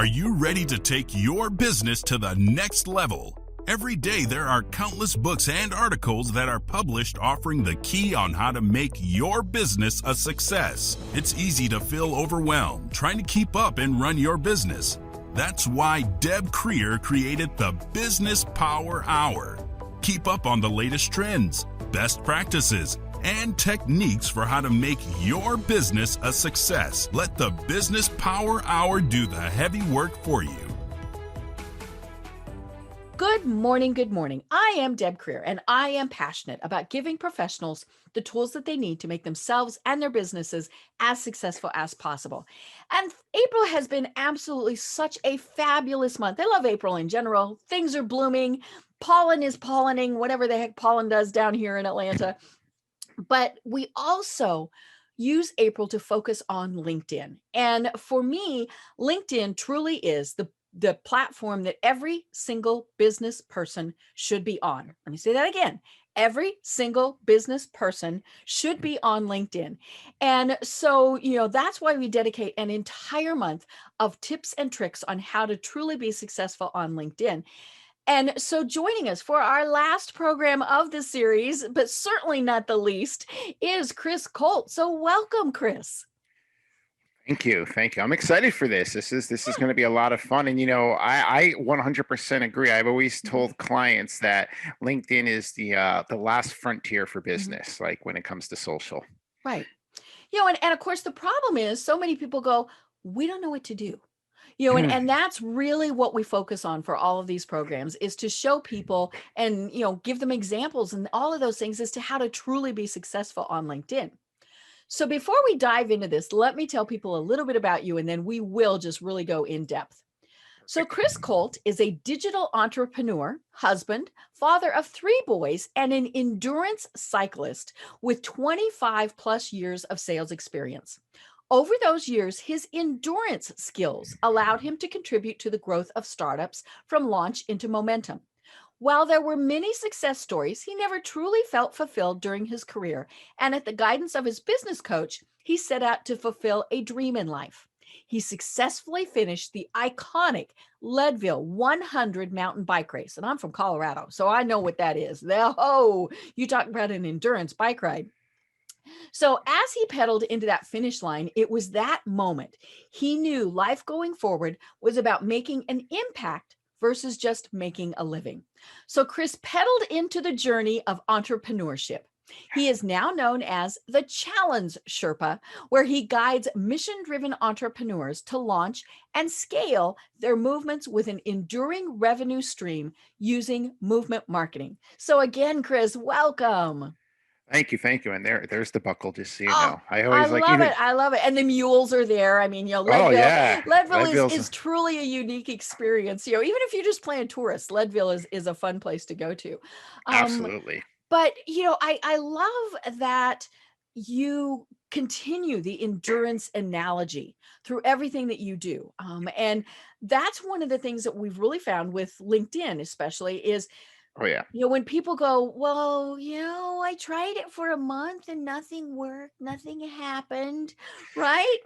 Are you ready to take your business to the next level? Every day there are countless books and articles that are published offering the key on how to make your business a success. It's easy to feel overwhelmed trying to keep up and run your business. That's why Deb Creer created the Business Power Hour. Keep up on the latest trends, best practices, and techniques for how to make your business a success. Let the Business Power Hour do the heavy work for you. Good morning, good morning. I am Deb Creer, and I am passionate about giving professionals the tools that they need to make themselves and their businesses as successful as possible. And April has been absolutely such a fabulous month. I love April in general. Things are blooming. Pollen is pollinating, whatever the heck pollen does down here in Atlanta. But we also use April to focus on LinkedIn. And for me, LinkedIn truly is the platform that every single business person should be on. Let me say that again. Every single business person should be on LinkedIn. And so, that's why we dedicate an entire month of tips and tricks on how to truly be successful on LinkedIn. And so joining us for our last program of the series, but certainly not the least, is Chris Colt. So welcome, Chris. Thank you. I'm excited for this. This is going to be a lot of fun. And, I 100% agree. I've always told clients that LinkedIn is the last frontier for business, like when it comes to social. Right. And of course, the problem is so many people go, we don't know what to do. And that's really what we focus on for all of these programs, is to show people and, give them examples and all of those things as to how to truly be successful on LinkedIn. So before we dive into this, let me tell people a little bit about you, and then we will just really go in depth. So Chris Colt is a digital entrepreneur, husband, father of 3 boys, and an endurance cyclist with 25 plus years of sales experience. Over those years, his endurance skills allowed him to contribute to the growth of startups from launch into momentum. While there were many success stories, he never truly felt fulfilled during his career. And at the guidance of his business coach, he set out to fulfill a dream in life. He successfully finished the iconic Leadville 100 mountain bike race. And I'm from Colorado, so I know what that is. Oh, you talk about an endurance bike ride. So as he pedaled into that finish line, it was that moment he knew life going forward was about making an impact versus just making a living. So Chris pedaled into the journey of entrepreneurship. He is now known as the Challenge Sherpa, where he guides mission-driven entrepreneurs to launch and scale their movements with an enduring revenue stream using movement marketing. So again, Chris, welcome. Thank you. And there's the buckle, just so you know. I love it. And the mules are there. I mean, Leadville is truly a unique experience. Even if you just plan tourists, Leadville is a fun place to go to. Absolutely. But, I love that you continue the endurance analogy through everything that you do. And that's one of the things that we've really found with LinkedIn, especially, is oh, yeah. When people go, well, I tried it for a month and nothing worked, nothing happened. Right.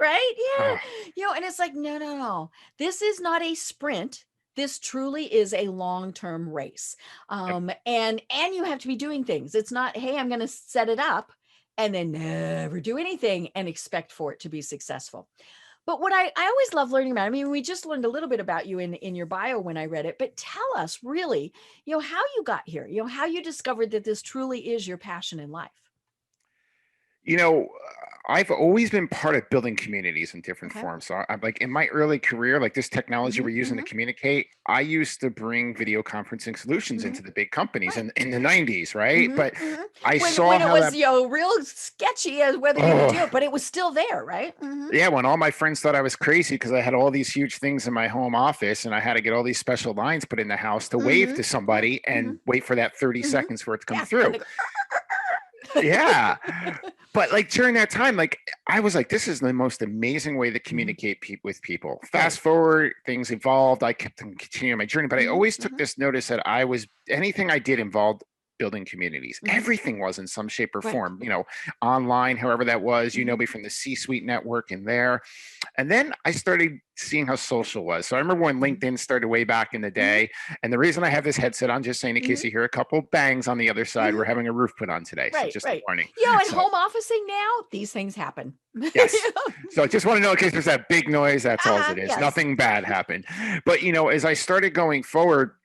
Yeah. And it's like, no. This is not a sprint. This truly is a long-term race. And you have to be doing things. It's not, hey, I'm going to set it up and then never do anything and expect for it to be successful. But what I always love learning about, we just learned a little bit about you in your bio when I read it, but tell us really, how you got here, how you discovered that this truly is your passion in life. I've always been part of building communities in different forms. So I'm like in my early career, like this technology we're using to communicate, I used to bring video conferencing solutions into the big companies in the 90s, right? But I saw when it how was real sketchy as whether you would do it, but it was still there, right? Yeah, when all my friends thought I was crazy because I had all these huge things in my home office and I had to get all these special lines put in the house to wave to somebody and wait for that 30 seconds for it to come through. Yeah. But like during that time, like I was like, this is the most amazing way to communicate with people. Fast forward, things evolved. I kept on continuing my journey, but I always took this notice that anything I did involved building communities. Mhm. Everything was in some shape or Right. form, online, however that was, Mhm. me from the C-suite network in there. And then I started seeing how social was. So I remember when Mhm. LinkedIn started way back in the Mhm. day. And the reason I have this headset on, just saying in case Mhm. you hear a couple bangs on the other side, we're Mhm. having a roof put on today. So Right, just a right. warning. And So home officing now, these things happen. yes. So I just want to know in case there's that big noise, that's all it is. Yes. Nothing bad happened. But as I started going forward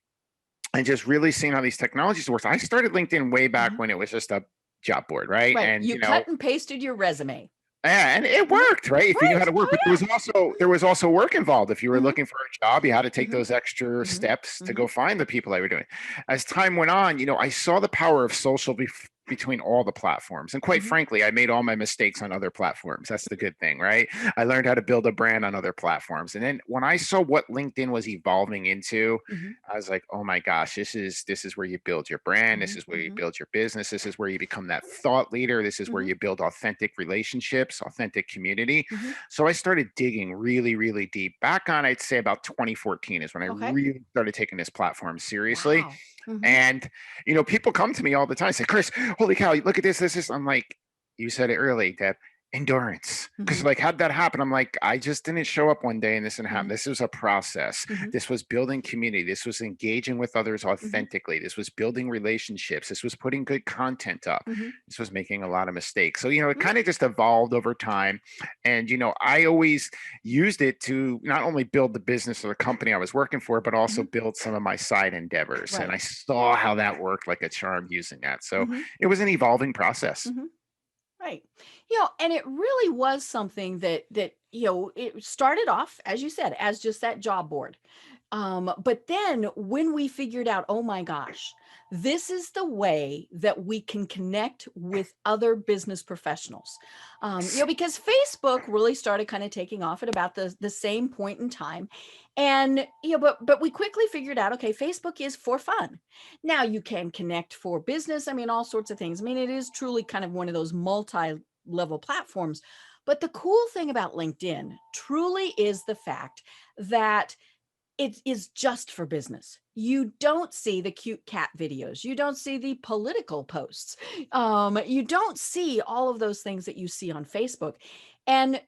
and just really seeing how these technologies work, I started LinkedIn way back Mhm. when it was just a job board, right? Right. And You cut and pasted your resume. and it Mhm. worked, right? If you knew how Right. to work, Oh, but there was also work involved. If you were yeah. Mhm. looking for a job, you had to take Mhm. those extra Mhm. steps to go Mhm. find the people that were doing. As time went on, I saw the power of social between all the platforms. And quite Mhm. frankly, I made all my mistakes on other platforms. That's the good thing, right? I learned how to build a brand on other platforms. And then when I saw what LinkedIn was evolving into, Mhm. I was like, oh my gosh, this is where you build your brand. This Mhm. is where you Mhm. build your business. This is where you become that thought leader. This is where Mhm. you build authentic relationships, authentic community. Mhm. So I started digging really, really deep. Back on, I'd say about 2014 is when I Okay. really started taking this platform seriously. Wow. Mhm. And people come to me all the time, say, Chris, holy cow, look at this. I'm like, you said it early, Deb. Endurance. Because Mhm. like, how'd that happen? I'm like, I just didn't show up one day and this didn't happen. Mhm. This was a process. Mhm. This was building community. This was engaging with others Mhm. authentically. This was building relationships. This was putting good content up. Mhm. This was making a lot of mistakes. So, it Mhm. kind of just evolved over time. And, I always used it to not only build the business or the company I was working for, but also Mhm. build some of my side endeavors. And Right. I saw how that worked like a charm using that. So Mhm. it was an evolving process. Mhm. Right. And it really was something that it started off, as you said, as just that job board. But then when we figured out, oh my gosh, this is the way that we can connect with other business professionals. Because Facebook really started kind of taking off at about the same point in time. And but we quickly figured out, okay, Facebook is for fun. Now you can connect for business. I mean, all sorts of things. I mean, it is truly kind of one of those multi-level platforms. But the cool thing about LinkedIn truly is the fact that it is just for business. You don't see the cute cat videos. You don't see the political posts. You don't see all of those things that you see on Facebook. And,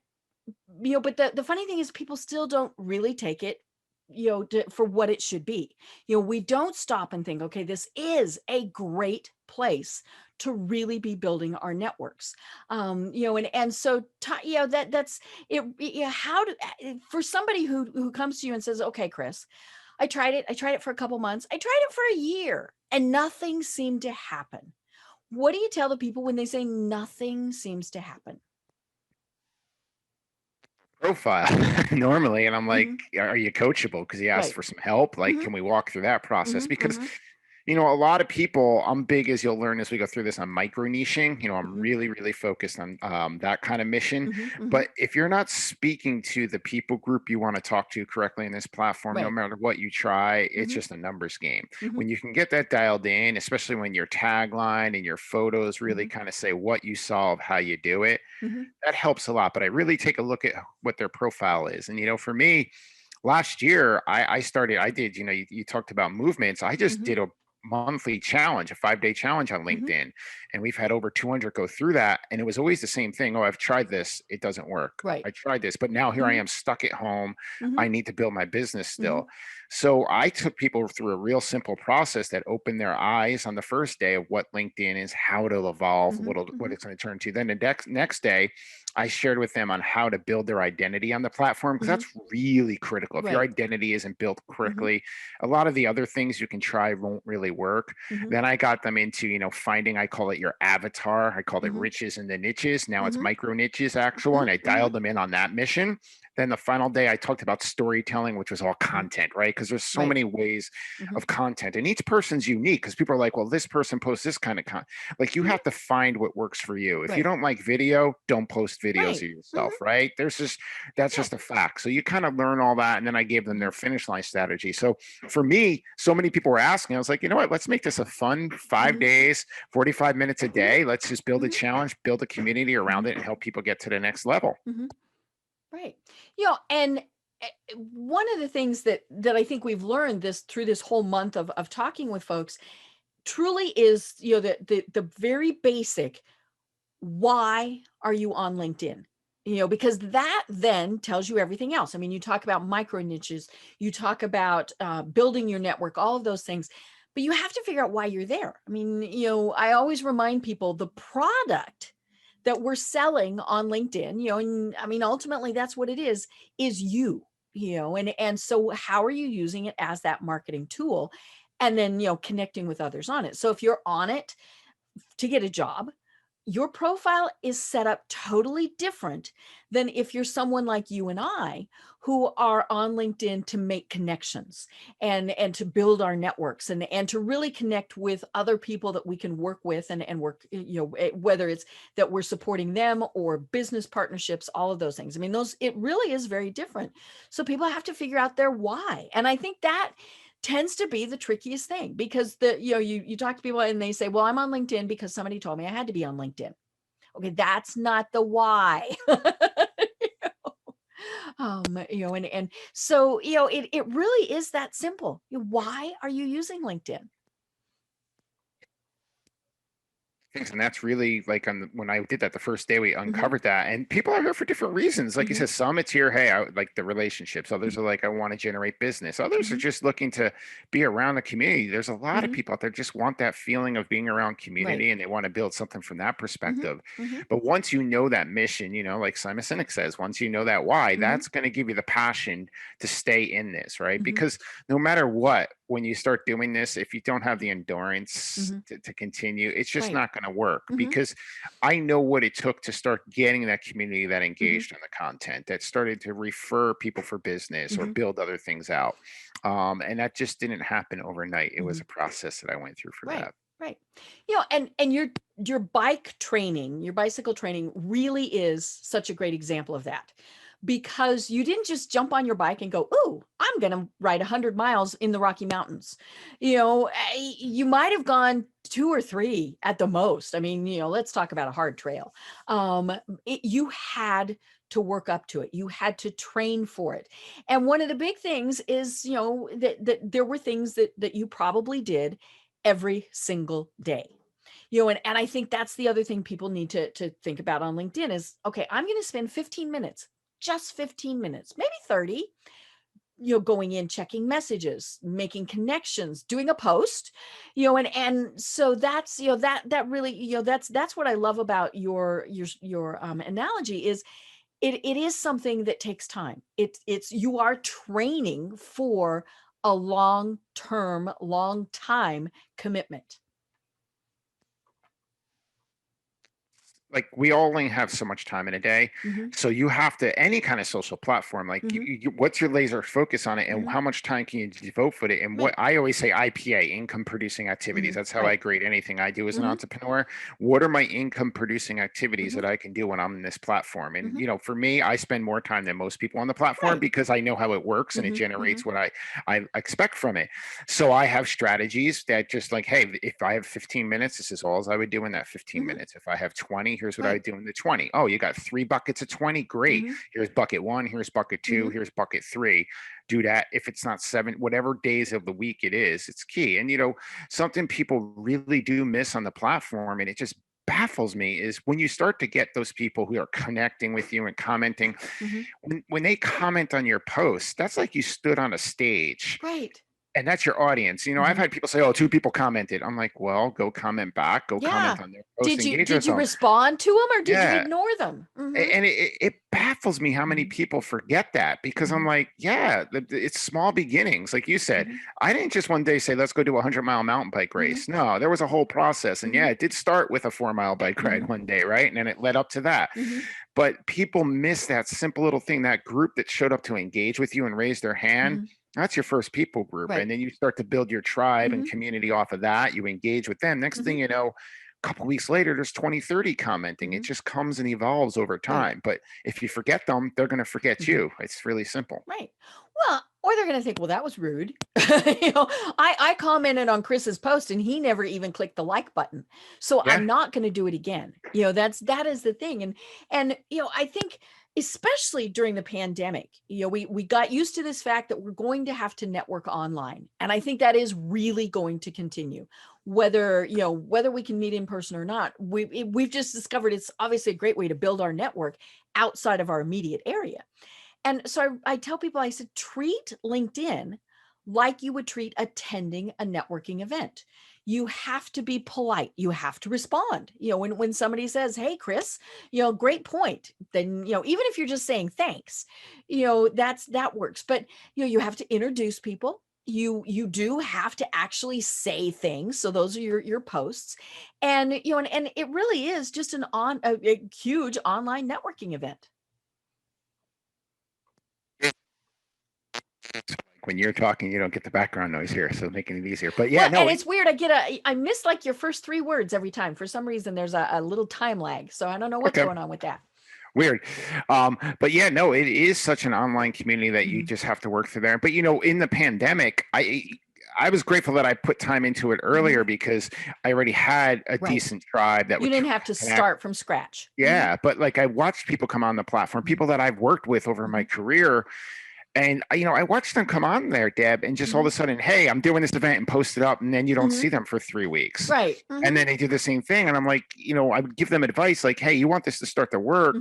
but the funny thing is people still don't really take it, for what it should be. We don't stop and think, okay, this is a great place to really be building our networks. And so, that's it. How do, for somebody who comes to you and says, okay, Chris, I tried it for a couple months. I tried it for a year and nothing seemed to happen. What do you tell the people when they say nothing seems to happen? Profile normally. And I'm like, Mhm. are you coachable? Because he asked Right. for some help. Like, Mhm. can we walk through that process? Mhm. Because Mhm. a lot of people, I'm big, as you'll learn as we go through this, on micro niching. I'm Mhm. really, really focused on that kind of mission. Mhm. Mhm. But if you're not speaking to the people group you want to talk to correctly in this platform, no Right. matter what you try, it's Mhm. just a numbers game. Mhm. When you can get that dialed in, especially when your tagline and your photos really Mhm. kind of say what you solve, how you do it, Mhm. that helps a lot. But I really take a look at what their profile is. And, for me, last year I did, you talked about movements. I just Mhm. did a monthly challenge, a 5-day challenge on Mhm. LinkedIn. And we've had over 200 go through that. And it was always the same thing. Oh, I've tried this. It doesn't work. Right. I tried this, but now here I Mhm. am stuck at home. Mhm. I need to build my business Mhm. still. So I took people through a real simple process that opened their eyes on the first day of what LinkedIn is, how it'll evolve, Mhm. what Mhm. it's going to turn to. Then the next day, I shared with them on how to build their identity on the platform, because Mhm. that's really critical. If your Right. identity isn't built Mhm. correctly, a lot of the other things you can try won't really work. Mhm. Then I got them into, finding, I call it your avatar. I called it Mhm. riches in the niches. Now it's Mhm. micro niches actual. Mhm. And I Mhm. dialed them in on that mission. Then the final day, I talked about storytelling, which was all Mhm. content, right? Because there's so Right. many ways Mhm. of content, and each person's unique. Because people are like, well, this person posts this kind of content. Like, you Mhm. have to find what works for you. If you Right. don't like video, don't post videos of Right. Mhm. yourself, right? That's Yeah. just a fact. So you kind of learn all that, and then I gave them Mhm. their finish line strategy. So for me, so many people were asking. I was like, you know what? Let's make this a fun 5 days, 45 minutes a Mhm. day. Let's just build a Mhm. challenge, build a community around Mhm. it, and help people get to the next level. Mhm. Right. And one of the things that I think we've learned this through this whole month of talking with folks truly is, the very basic, why are you on LinkedIn? Because that then tells you everything else. I mean, you talk about micro niches, you talk about building your network, all of those things, but you have to figure out why you're there. I mean, I always remind people the product that we're selling on LinkedIn, and I mean, ultimately that's what it is you, and so how are you using it as that marketing tool? And then, connecting with others on it. So if you're on it to get a job, your profile is set up totally different than if you're someone like you and I who are on LinkedIn to make connections and to build our networks and to really connect with other people that we can work with and work, whether it's that we're supporting them or business partnerships, all of those things. I mean, it really is very different. So people have to figure out their why. And I think that tends to be the trickiest thing, because you talk to people and they say, well, I'm on LinkedIn because somebody told me I had to be on LinkedIn. Okay, that's not the why. And so, it really is that simple. Why are you using LinkedIn? Things. And that's really like when I did that the first day, we uncovered that, and people are here for different reasons. Like you said, some it's here, hey, I like the relationships. Others are like, I want to generate business. Others are just looking to be around the community. There's a lot of people out there just want that feeling of being around community, and they want to build something from that perspective. But once you know that mission, like Simon Sinek says, once you know that why, that's going to give you the passion to stay in this, right? Because no matter what, when you start doing this, if you don't have the endurance to continue, it's just not going to work. Because I know what it took to start getting that community that engaged on the content, that started to refer people for business or build other things out. And that just didn't happen overnight. It was a process that I went through for that. Right. And your bike training, your bicycle training really is such a great example of that, because you didn't just jump on your bike and go, "Ooh, I'm going to ride 100 miles in the Rocky Mountains." You might have gone 2 or 3 at the most. I mean, let's talk about a hard trail. You had to work up to it. You had to train for it. And one of the big things is, that there were things that you probably did every single day. And I think that's the other thing people need to think about on LinkedIn is, okay, I'm going to spend 15 minutes, just 15 minutes, maybe 30, going in, checking messages, making connections, doing a post, and so that's, that really, that's what I love about your analogy is it is something that takes time. It's you are training for a long time commitment. Like we all only have so much time in a day. So you have to, any kind of social platform, like what's your laser focus on it, and how much time can you devote for it? And what I always say, IPA, income producing activities. That's how I grade anything I do as an entrepreneur. What are my income producing activities that I can do when I'm in this platform? And for me, I spend more time than most people on the platform because I know how it works and it generates what I expect from it. So I have strategies that just like, hey, if I have 15 minutes, this is all I would do in that 15 minutes. If I have 20, here's what I do in the 20. Oh, you got 3 buckets of 20. Great. Here's bucket 1. Here's bucket 2. Here's bucket 3. Do that. If it's not 7, whatever days of the week it is, it's key. And, something people really do miss on the platform, and it just baffles me, is when you start to get those people who are connecting with you and commenting, when they comment on your posts, that's like you stood on a stage. Right. And that's your audience. I've had people say, oh, 2 people commented. I'm like, well, go comment back, go comment on their post. Did you respond to them, or did you ignore them? And it baffles me how many people forget that, because I'm like, yeah, it's small beginnings. Like you said, I didn't just one day say, let's go do a 100-mile mountain bike race. No, there was a whole process. And it did start with a 4-mile bike ride one day, right? And then it led up to that. But people miss that simple little thing, that group that showed up to engage with you and raise their hand. That's your first people group. And then you start to build your tribe and community off of that. You engage with them. Next thing you know, a couple of weeks later, there's 20, 30 commenting. It just comes and evolves over time. But if you forget them, they're going to forget you. It's really simple. Right. Well, Or they're going to think, well, that was rude. I commented on Chris's post and he never even clicked the like button. So Yeah. I'm not going to do it again. That is the thing. And I think especially during the pandemic, we got used to this fact that we're going to have to network online. And I think that is really going to continue, whether we can meet in person or not. We've just discovered it's obviously a great way to build our network outside of our immediate area. And so I tell people, I said, treat LinkedIn like you would treat attending a networking event. You have to be polite. You have to respond. When somebody says, hey, Chris, great point. Then, even if you're just saying thanks, that works. But, you have to introduce people. You do have to actually say things. So those are your posts. And, and it really is just a huge online networking event. When you're talking, you don't get the background noise here, so making it easier. But yeah, and it's weird. I miss like your first 3 words every time. For some reason, there's a little time lag. So I don't know what's going on with that. Weird. But yeah, no, it is such an online community that you just have to work through there. But in the pandemic, I was grateful that I put time into it earlier because I already had a decent tribe that you didn't have to start from scratch. Yeah, but like I watched people come on the platform, people that I've worked with over my career. And, I watched them come on there, Deb, and just all of a sudden, hey, I'm doing this event and post it up. And then you don't see them for 3 weeks. Right. And then they do the same thing. And I'm like, I would give them advice like, hey, you want this to start to work,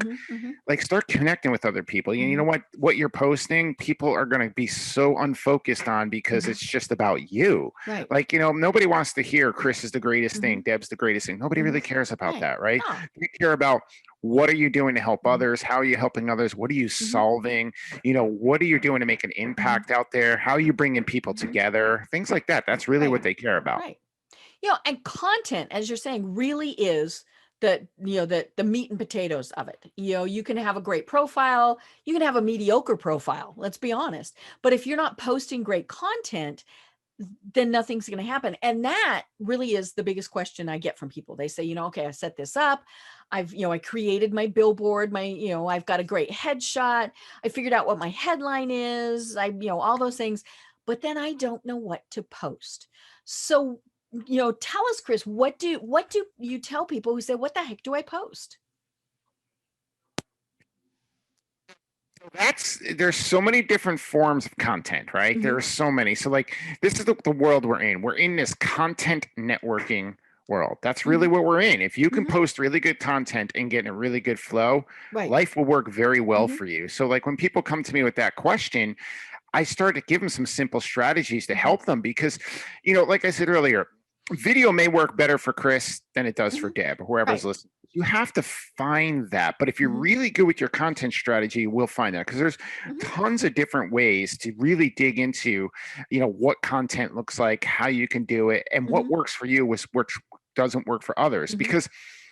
like start connecting with other people. You know what you're posting, people are going to be so unfocused on because it's just about you. Right. Like, nobody wants to hear Chris is the greatest thing, Deb's the greatest thing. Nobody really cares about that, right? No. They care about what are you doing to help others? How are you helping others? What are you solving? What are you doing to make an impact out there? How are you bringing people together? Things like that. That's really what they care about. Right. And content, as you're saying, really is the meat and potatoes of it. You can have a great profile, you can have a mediocre profile, let's be honest. But if you're not posting great content, then nothing's going to happen. And that really is the biggest question I get from people. They say, okay, I set this up. I created my billboard, I've got a great headshot. I figured out what my headline is, all those things, but then I don't know what to post. So, tell us, Chris, what do you tell people who say, what the heck do I post? There's so many different forms of content, right? There are so many. So like, this is the world we're in. We're in this content networking world. That's really what we're in. If you can post really good content and get in a really good flow, life will work very well for you. So like when people come to me with that question, I start to give them some simple strategies to help them because, like I said earlier, video may work better for Chris than it does for Deb or whoever's listening. You have to find that. But if you're really good with your content strategy, we'll find that because there's tons of different ways to really dig into, what content looks like, how you can do it, and what works for you which doesn't work for others. Because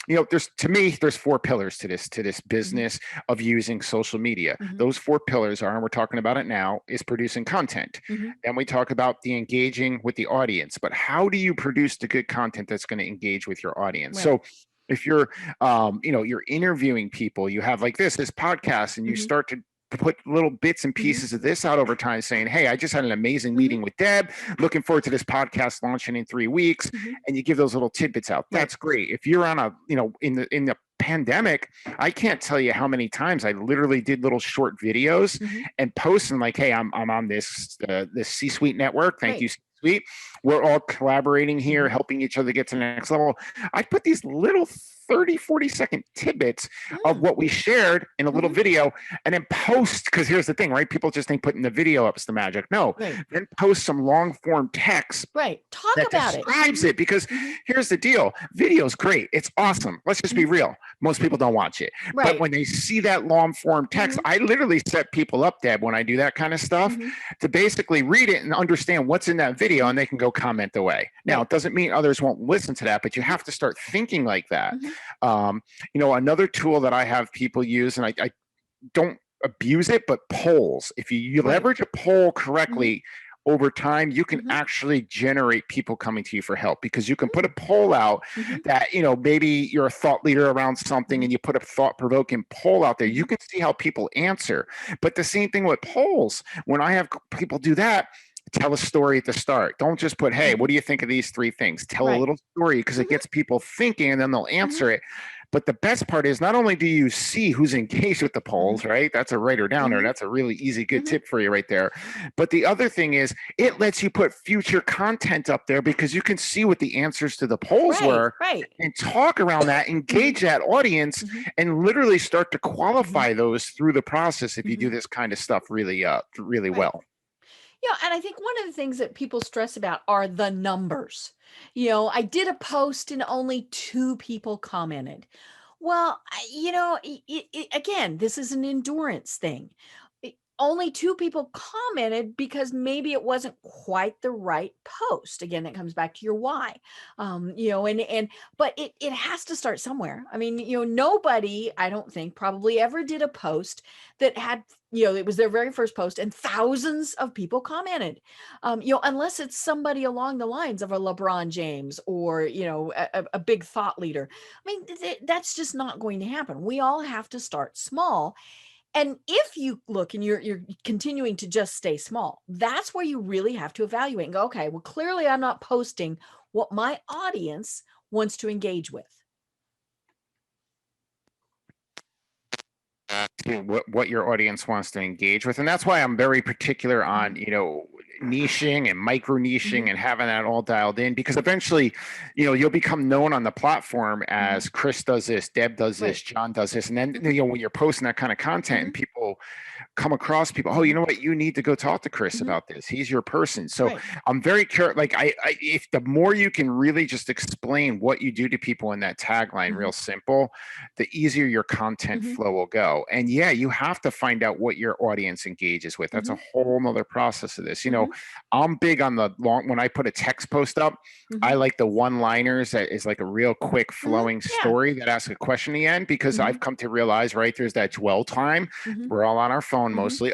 there's 4 pillars to this business of using social media. Those 4 pillars are, and we're talking about it now, is producing content. Then we talk about the engaging with the audience, but how do you produce the good content that's going to engage with your audience? So if you're, you're interviewing people, you have like this podcast, and you start to put little bits and pieces of this out over time saying, hey, I just had an amazing meeting with Deb, looking forward to this podcast launching in 3 weeks. And you give those little tidbits out. That's great. If you're on in the pandemic, I can't tell you how many times I literally did little short videos and posting like, hey, I'm on this C-suite network. Thank you, C-suite. We're all collaborating here, helping each other get to the next level. I put these little 30-40-second tidbits of what we shared in a little video and then post, because here's the thing, right? People just think putting the video up is the magic. No, then post some long form text. Talk that about describes it, because here's the deal. Video's great. It's awesome. Let's just be real. Most people don't watch it. But when they see that long form text, I literally set people up, Deb, when I do that kind of stuff to basically read it and understand what's in that video, and they can go comment away. Now, it doesn't mean others won't listen to that, but you have to start thinking like that. Another tool that I have people use, and I don't abuse it, but polls. If you leverage a poll correctly, over time, you can actually generate people coming to you for help, because you can put a poll out that, you know, maybe you're a thought leader around something and you put a thought-provoking poll out there. You can see how people answer. But the same thing with polls. When I have people do that, tell a story at the start. Don't just put, hey, what do you think of these 3 things? Tell a little story, because it gets people thinking and then they'll answer it. But the best part is, not only do you see who's engaged with the polls, right? That's a writer downer. That's a really easy, good tip for you right there. But the other thing is, it lets you put future content up there, because you can see what the answers to the polls were and talk around that, engage that audience, and literally start to qualify those through the process if you do this kind of stuff really well. Yeah, and I think one of the things that people stress about are the numbers. You know, I did a post and only 2 people commented. Well, you know, again, this is an endurance thing. Only 2 people commented because maybe it wasn't quite the right post. Again, that comes back to your why. You know, but it has to start somewhere. I mean, you know, nobody, I don't think, probably ever did a post that had, you know, it was their very first post and thousands of people commented. You know, unless it's somebody along the lines of a LeBron James or, you know, a big thought leader. I mean, that's just not going to happen. We all have to start small. And if you look and you're continuing to just stay small, that's where you really have to evaluate and go, okay, well, clearly I'm not posting what my audience wants to engage with. What your audience wants to engage with. And that's why I'm very particular on, you know, niching and micro niching and having that all dialed in, because eventually, you know, you'll become known on the platform as Chris does this, Deb does this, John does this. And then, you know, when you're posting that kind of content and people come across people, oh, you know what, you need to go talk to Chris about this. He's your person. So I'm very curious, like if the more you can really just explain what you do to people in that tagline, real simple, the easier your content flow will go. And yeah, you have to find out what your audience engages with. That's a whole nother process of this. You know, I'm big on the long, when I put a text post up, I like the one-liners that is like a real quick flowing story that asks a question at the end, because I've come to realize, right, there's that dwell time. We're all on our phone mostly.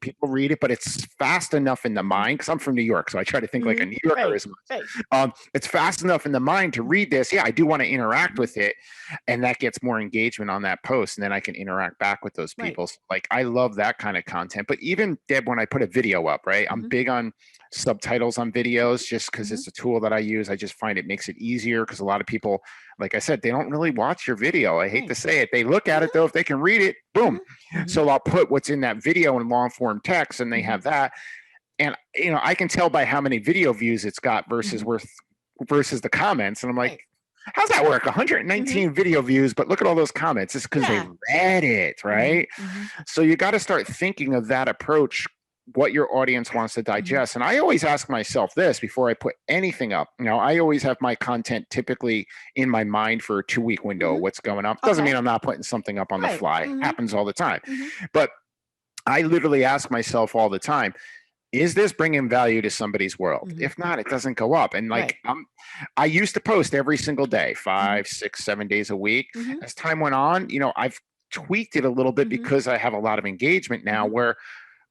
People read it, but it's fast enough in the mind, because I'm from New York, so I try to think like a New Yorker as much. It's fast enough in the mind to read this. Yeah, I do want to interact with it, and that gets more engagement on that post, and then I can interact back with those people. So, like, I love that kind of content. But even, Deb, when I put a video up, right, I'm big on subtitles on videos, just because it's a tool that I use. I just find it makes it easier, because a lot of people, like I said, they don't really watch your video. I hate to say it. They look at it though. If they can read it, boom. So I'll put what's in that video in long form text, and they have that. And, you know, I can tell by how many video views it's got versus the comments. And I'm like, how's that work? 119 video views, but look at all those comments. It's because they read it, right? So you got to start thinking of that approach, what your audience wants to digest. And I always ask myself this before I put anything up. You know, I always have my content typically in my mind for a 2-week window, what's going up. Doesn't mean I'm not putting something up on the fly. Happens all the time. But I literally ask myself all the time, is this bringing value to somebody's world? If not, it doesn't go up. And like, I used to post every single day, 5, 6, 7 days a week. As time went on, you know, I've tweaked it a little bit because I have a lot of engagement now where,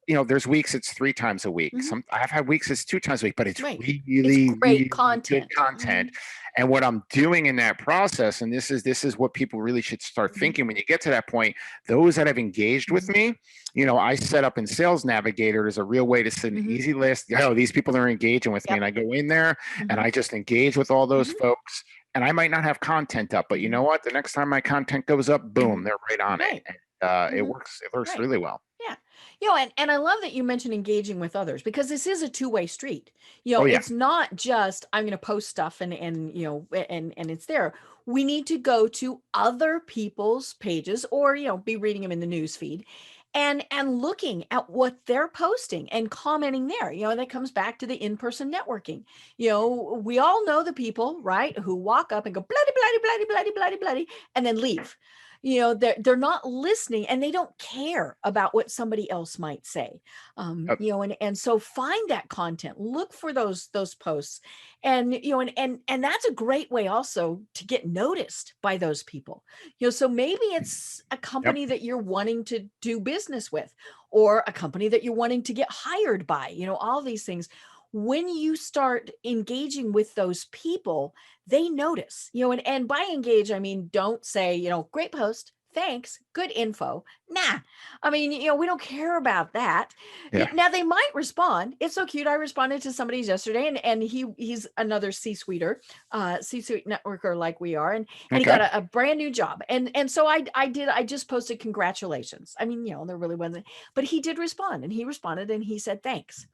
you know, there's weeks it's 3 times a week. I've had weeks it's 2 times a week, but it's really great content. Good content. And what I'm doing in that process, and this is what people really should start thinking when you get to that point, those that have engaged with me, you know, I set up in Sales Navigator as a real way to set an easy list. You know, these people are engaging with me, and I go in there and I just engage with all those folks. And I might not have content up, but you know what? The next time my content goes up, boom, they're right on it. And, it works really well. Yeah. You know, and I love that you mentioned engaging with others, because this is a two-way street. You know, it's not just I'm going to post stuff and you know, and it's there. We need to go to other people's pages, or, you know, be reading them in the news feed and looking at what they're posting and commenting there. You know, that comes back to the in-person networking. You know, we all know the people, right, who walk up and go bloody, bloody, bloody, bloody, bloody, bloody, and then leave. they're not listening, and they don't care about what somebody else might say. And so find that content, look for those posts, and and that's a great way also to get noticed by those people. So maybe it's a company that you're wanting to do business with, or a company that you're wanting to get hired by, all these things. When you start engaging with those people, they notice, and by engage, I mean, don't say, great post, thanks, good info. Nah, I mean, we don't care about that. Yeah. Now they might respond. It's so cute. I responded to somebody's yesterday, and he's another C-suite networker like we are. And he got a brand new job. And so I just posted congratulations. I mean, there really wasn't, but he did respond, and he responded and he said, thanks.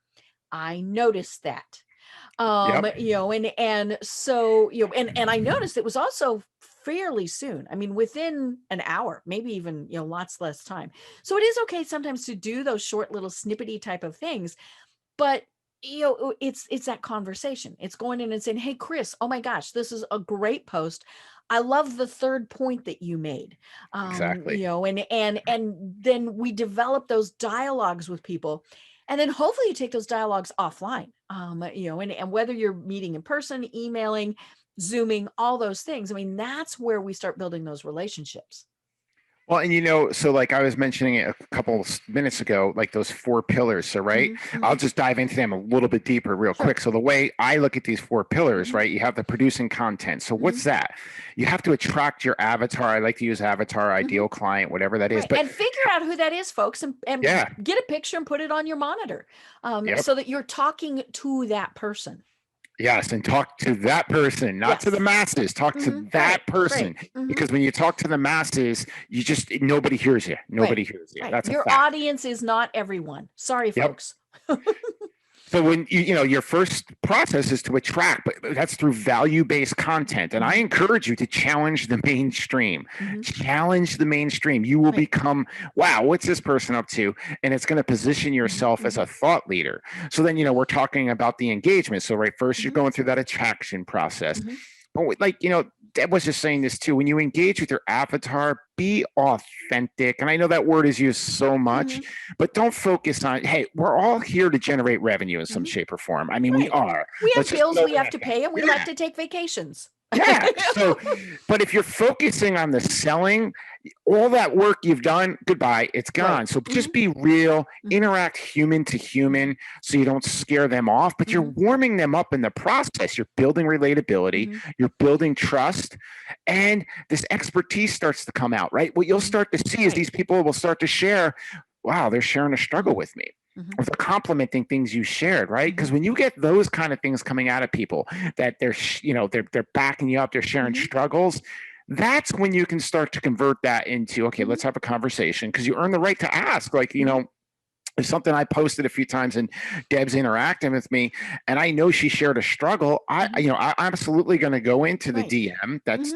I noticed that. And so, and I noticed it was also fairly soon. I mean, within an hour, maybe even, lots less time. So it is okay sometimes to do those short little snippety type of things, but it's that conversation. It's going in and saying, hey, Chris, oh my gosh, this is a great post. I love the third point that you made. Exactly. And then we develop those dialogues with people. And then hopefully you take those dialogues offline, and whether you're meeting in person, emailing, Zooming, all those things. I mean, that's where we start building those relationships. Well, and so like I was mentioning it a couple minutes ago, like those 4 pillars. So, right, I'll just dive into them a little bit deeper real quick. So the way I look at these 4 pillars, right, you have the producing content. So what's that? You have to attract your avatar. I like to use avatar, ideal client, whatever that is. Right. And figure out who that is, folks, and get a picture and put it on your monitor, so that you're talking to that person. Yes, and talk to that person, not to the masses. Talk to that person, because when you talk to the masses, nobody hears you. Nobody hears you. That's your audience is not everyone. Sorry, folks. So when your first process is to attract, but that's through value-based content. And I encourage you to challenge the mainstream. Challenge the mainstream. You will become, wow, what's this person up to? And it's going to position yourself as a thought leader. So then, we're talking about the engagement. So first you're going through that attraction process. But like, Deb was just saying this too, when you engage with your avatar, be authentic. And I know that word is used so much, but don't focus on, hey, we're all here to generate revenue in some shape or form. I mean, we are. We have bills we have to pay, and we like to take vacations. Yeah. So, but if you're focusing on the selling, all that work you've done, goodbye, it's gone. So just be real, interact human to human, so you don't scare them off, but you're warming them up in the process. You're building relatability, you're building trust, and this expertise starts to come out, right? What you'll start to see is these people will start to share, wow, they're sharing a struggle with me. Or they're complimenting things you shared, right? Because when you get those kind of things coming out of people, that they're backing you up, they're sharing struggles, that's when you can start to convert that into, okay, let's have a conversation, because you earn the right to ask. Like, it's something I posted a few times, and Deb's interacting with me, and I know she shared a struggle. I'm absolutely going to go into the DM. That's,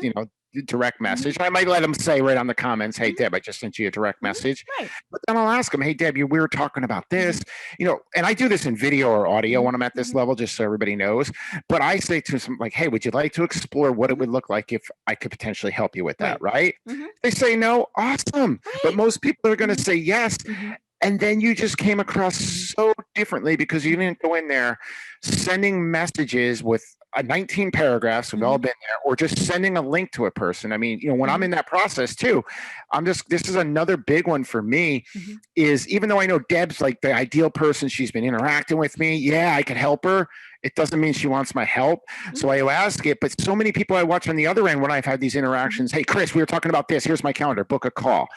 direct message. I might let them say right on the comments, hey, Deb, I just sent you a direct message. But then I'll ask them, hey, Deb, we were talking about this, and I do this in video or audio when I'm at this level, just so everybody knows. But I say to them, like, hey, would you like to explore what it would look like if I could potentially help you with that, right? They say no, awesome. But most people are going to say yes. And then you just came across so differently, because you didn't go in there sending messages with 19 paragraphs, we've all been there, or just sending a link to a person. I mean, when I'm in that process too, this is another big one for me, is even though I know Deb's like the ideal person, she's been interacting with me. Yeah, I could help her. It doesn't mean she wants my help. So I ask it, but so many people I watch on the other end when I've had these interactions, hey, Chris, we were talking about this. Here's my calendar, book a call.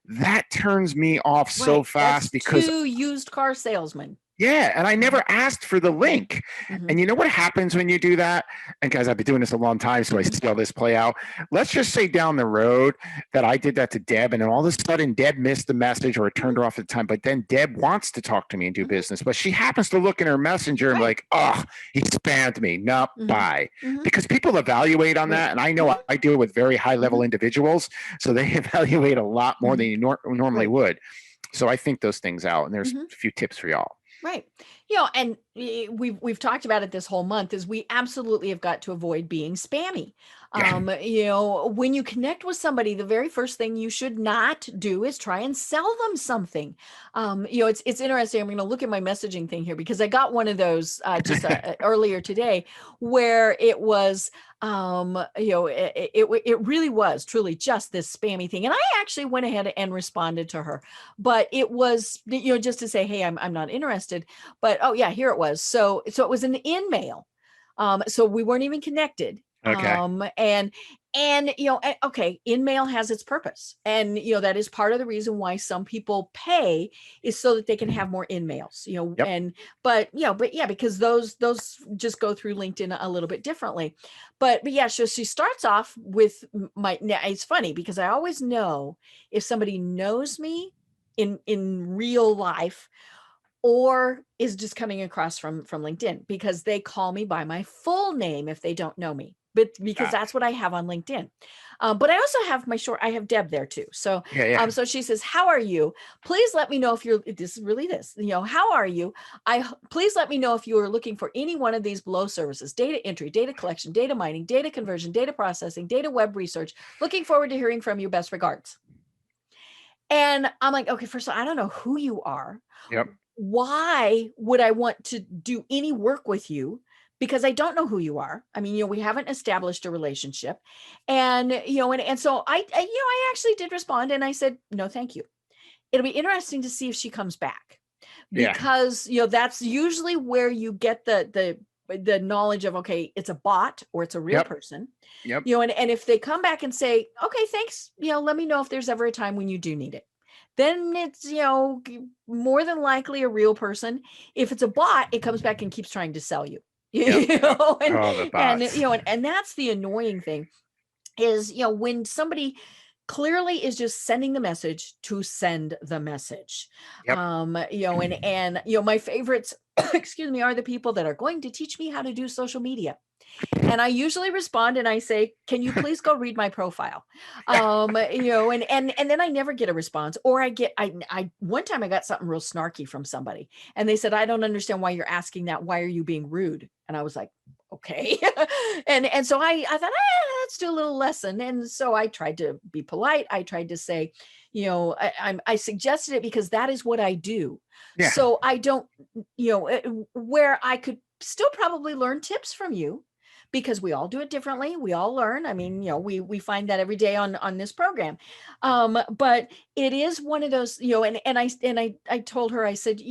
That turns me off so fast. That's because 2 used car salesmen. Yeah. And I never asked for the link. And you know what happens when you do that? And guys, I've been doing this a long time, so I see all this play out. Let's just say down the road that I did that to Deb, and then all of a sudden Deb missed the message, or it turned her off at the time. But then Deb wants to talk to me and do business, but she happens to look in her messenger and be like, oh, he spammed me. Nope, bye. Because people evaluate on that. And I know I deal with very high level individuals, so they evaluate a lot more than you normally would. So I think those things out, and there's a few tips for y'all. Right. And we've talked about it this whole month, is we absolutely have got to avoid being spammy. When you connect with somebody, the very first thing you should not do is try and sell them something. It's interesting. I'm going to look at my messaging thing here because I got one of those just earlier today, where it was, it really was truly just this spammy thing. And I actually went ahead and responded to her, but it was, just to say, hey, I'm not interested. But oh yeah, here it was. So it was an in-mail. So we weren't even connected. Okay. Okay, in-mail has its purpose. And, that is part of the reason why some people pay, is so that they can have more in-mails, Yep. but yeah, because those just go through LinkedIn a little bit differently. But yeah, so she starts off with it's funny because I always know if somebody knows me in real life, or is just coming across from LinkedIn, because they call me by my full name if they don't know me, but because that's what I have on LinkedIn. But I also have I have Deb there too. So, Yeah. So she says, how are you? Please let me know if this is really how are you? Please let me know if you are looking for any one of these below services: data entry, data collection, data mining, data conversion, data processing, data web research. Looking forward to hearing from you. Best regards. And I'm like, okay, first of all, I don't know who you are. Yep. Why would I want to do any work with you? Because I don't know who you are. I mean, we haven't established a relationship. And, and so I actually did respond, and I said, no, thank you. It'll be interesting to see if she comes back, Yeah. because, that's usually where you get the knowledge of, okay, it's a bot or it's a real person. Yep. And if they come back and say, okay, thanks, let me know if there's ever a time when you do need it, then it's, more than likely a real person. If it's a bot, it comes back and keeps trying to sell you. Yep. The bots. And that's the annoying thing, is, when somebody clearly is just sending the message to send the message. Yep. And my favorites, excuse me, are the people that are going to teach me how to do social media. And I usually respond and I say, can you please go read my profile? And then I never get a response, or I one time I got something real snarky from somebody, and they said, I don't understand why you're asking that. Why are you being rude? And I was like, okay. and so I thought, let's do a little lesson. And so I tried to be polite. I tried to say, I suggested it because that is what I do. Yeah. So I don't, where I could still probably learn tips from you, because we all do it differently. We all learn. I mean, we find that every day on this program. But it is one of those, and I told her, I said,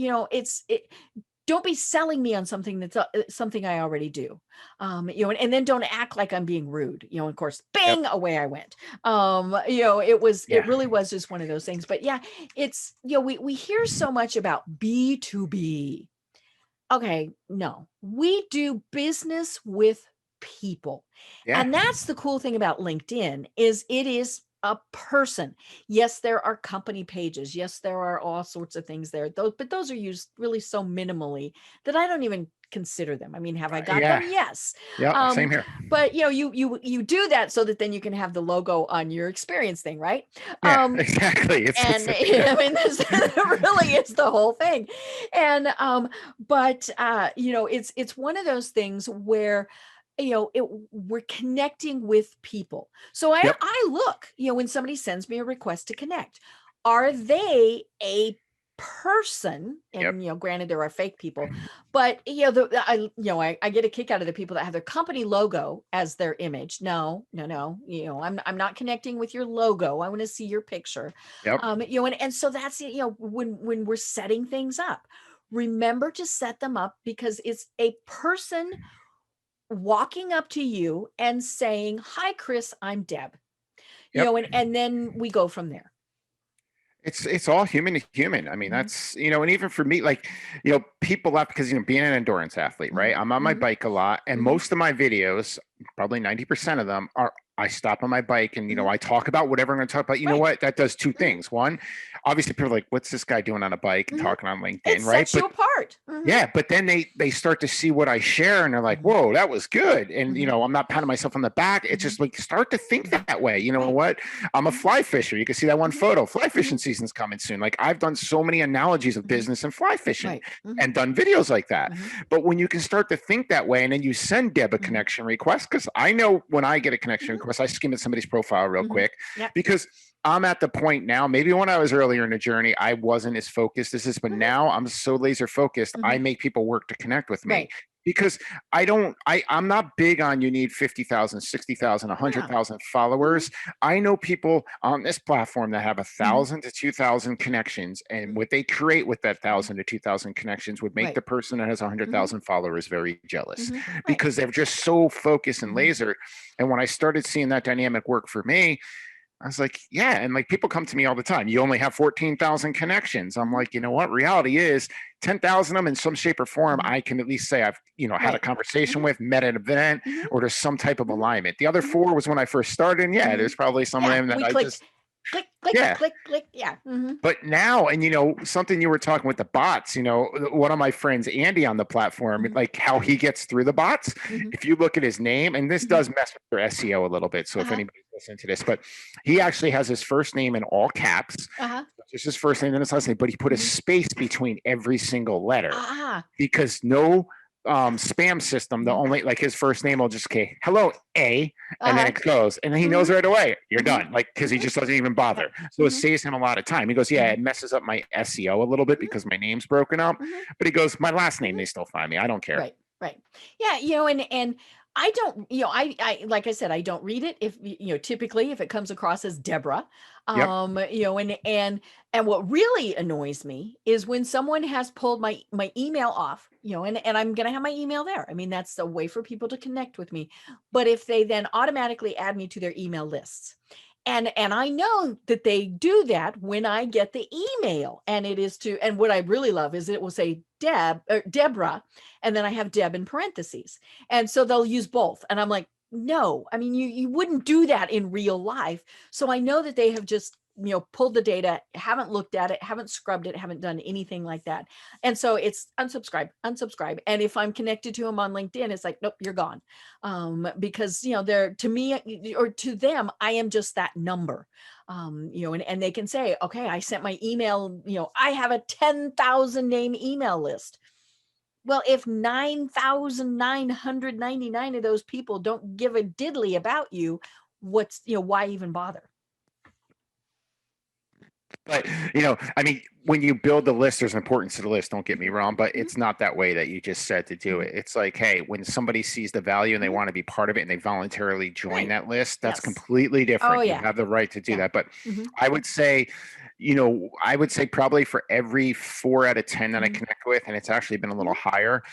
don't be selling me on something that's something I already do. And then don't act like I'm being rude. Of course, bang, away I went. It really was just one of those things. But yeah, it's, we hear so much about B2B. Okay, no, we do business with people. Yeah. And that's the cool thing about LinkedIn, is it is a person. Yes, there are company pages. Yes, there are all sorts of things there. But those are used really so minimally that I don't even consider them. I mean, have I got them? Yes. Yeah. Same here. But you do that so that then you can have the logo on your experience thing, right? Yeah, exactly. I mean, this really is the whole thing. And but it's one of those things where, we're connecting with people. So I look, when somebody sends me a request to connect, are they a person? And granted, there are fake people, but I get a kick out of the people that have their company logo as their image. No, I'm not connecting with your logo. I want to see your picture. Yep. And so that's when we're setting things up, remember to set them up, because it's a person walking up to you and saying, hi, Chris, I'm Deb, and then we go from there. It's all human to human. I mean, that's, and even for me, like, people laugh because, being an endurance athlete, right? I'm on my bike a lot, and most of my videos, probably 90% of them, are I stop on my bike and, I talk about whatever I'm going to talk about. You know what? That does two things. One, obviously people are like, what's this guy doing on a bike and talking on LinkedIn, It right? sets you apart. Yeah, but then they start to see what I share and they're like, whoa, that was good. And, you know, I'm not patting myself on the back. It's just like, start to think that way. You know what? I'm a fly fisher. You can see that one photo. Fly fishing season's coming soon. Like I've done so many analogies of business and fly fishing and done videos like that. But when you can start to think that way and then you send Deb a connection request, because I know when I get a connection request, I skim at somebody's profile real quick because I'm at the point now, maybe when I was earlier in the journey, I wasn't as focused as this, but now I'm so laser focused. I make people work to connect with me because I'm not big on, you need 50,000, 60,000, 100,000 followers. I know people on this platform that have 1,000 to 2,000 connections, and what they create with that 1,000 to 2,000 connections would make the person that has 100,000 followers very jealous because they're just so focused and laser. And when I started seeing that dynamic work for me, I was like, yeah. And like people come to me all the time. You only have 14,000 connections. I'm like, you know what? Reality is 10,000 of them in some shape or form, I can at least say I've, you know, had a conversation with, met at an event, or there's some type of alignment. The other 4 was when I first started. And there's probably some of them that I just click, click, click. Yeah. But now, and you know, something you were talking with the bots, you know, one of my friends, Andy, on the platform, like how he gets through the bots. If you look at his name, and this does mess with your SEO a little bit. So if anybody's listening to this, but he actually has his first name in all caps. Just his first name and his last name, but he put a space between every single letter because no spam system, the only, like his first name will just say hello A, and then it goes, and then he knows right away you're done, like because he just doesn't even bother. So it saves him a lot of time. He goes, yeah, it messes up my SEO a little bit because my name's broken up, but he goes, my last name, they still find me. I don't care. Right. Yeah. You know, and I don't, you know, I like I said, I don't read it if, you know, typically if it comes across as Deborah, you know, and what really annoys me is when someone has pulled my email off, you know, and I'm going to have my email there. I mean, that's a way for people to connect with me. But if they then automatically add me to their email lists, and I know that they do that when I get the email, and it is to, and what I really love is it will say Deborah, and then I have Deb in parentheses. And so they'll use both. And I'm like, no, I mean, you wouldn't do that in real life. So I know that they have just, you know, pulled the data, haven't looked at it, haven't scrubbed it, haven't done anything like that. And so it's unsubscribe. And if I'm connected to them on LinkedIn, it's like, nope, you're gone. Because, you know, they're, to me or to them, I am just that number. You know, and they can say, okay, I sent my email, you know, I have a 10,000 name email list. Well, if 9,999 of those people don't give a diddly about you, what's, you know, why even bother? But, you know, I mean, when you build the list, there's importance to the list. Don't get me wrong, but it's not that way that you just said to do it. It's like, hey, when somebody sees the value and they want to be part of it and they voluntarily join that list, that's completely different. You have the right to do that. But I would say, you know, I would say probably for every 4 out of 10 that I connect with, and it's actually been a little higher,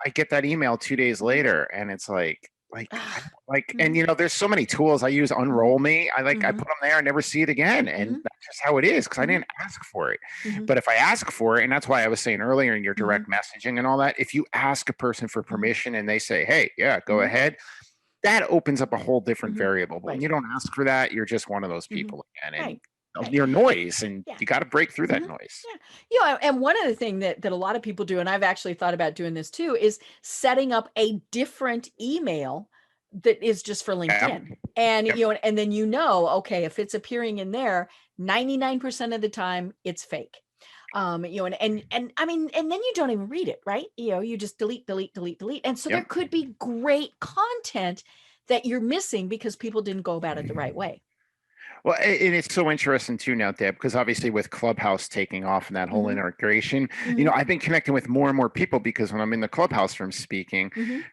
I get that email 2 days later and it's like, and you know, there's so many tools I use. Unroll Me. I put them there and never see it again. And that's just how it is because I didn't ask for it. But if I ask for it, and that's why I was saying earlier in your direct messaging and all that, if you ask a person for permission and they say, hey, yeah, go ahead, that opens up a whole different variable. But when you don't ask for that, you're just one of those people again. And your noise, and you got to break through that noise. You know, and one other thing that a lot of people do, and I've actually thought about doing this too, is setting up a different email that is just for LinkedIn. And, you know, and then, you know, okay, if it's appearing in there, 99% of the time it's fake. You know, and I mean, and then you don't even read it, right? You know, you just delete. And so there could be great content that you're missing because people didn't go about it the right way. Well, and it's so interesting too now, Deb, because obviously with Clubhouse taking off and that whole integration, you know, I've been connecting with more and more people because when I'm in the Clubhouse room speaking,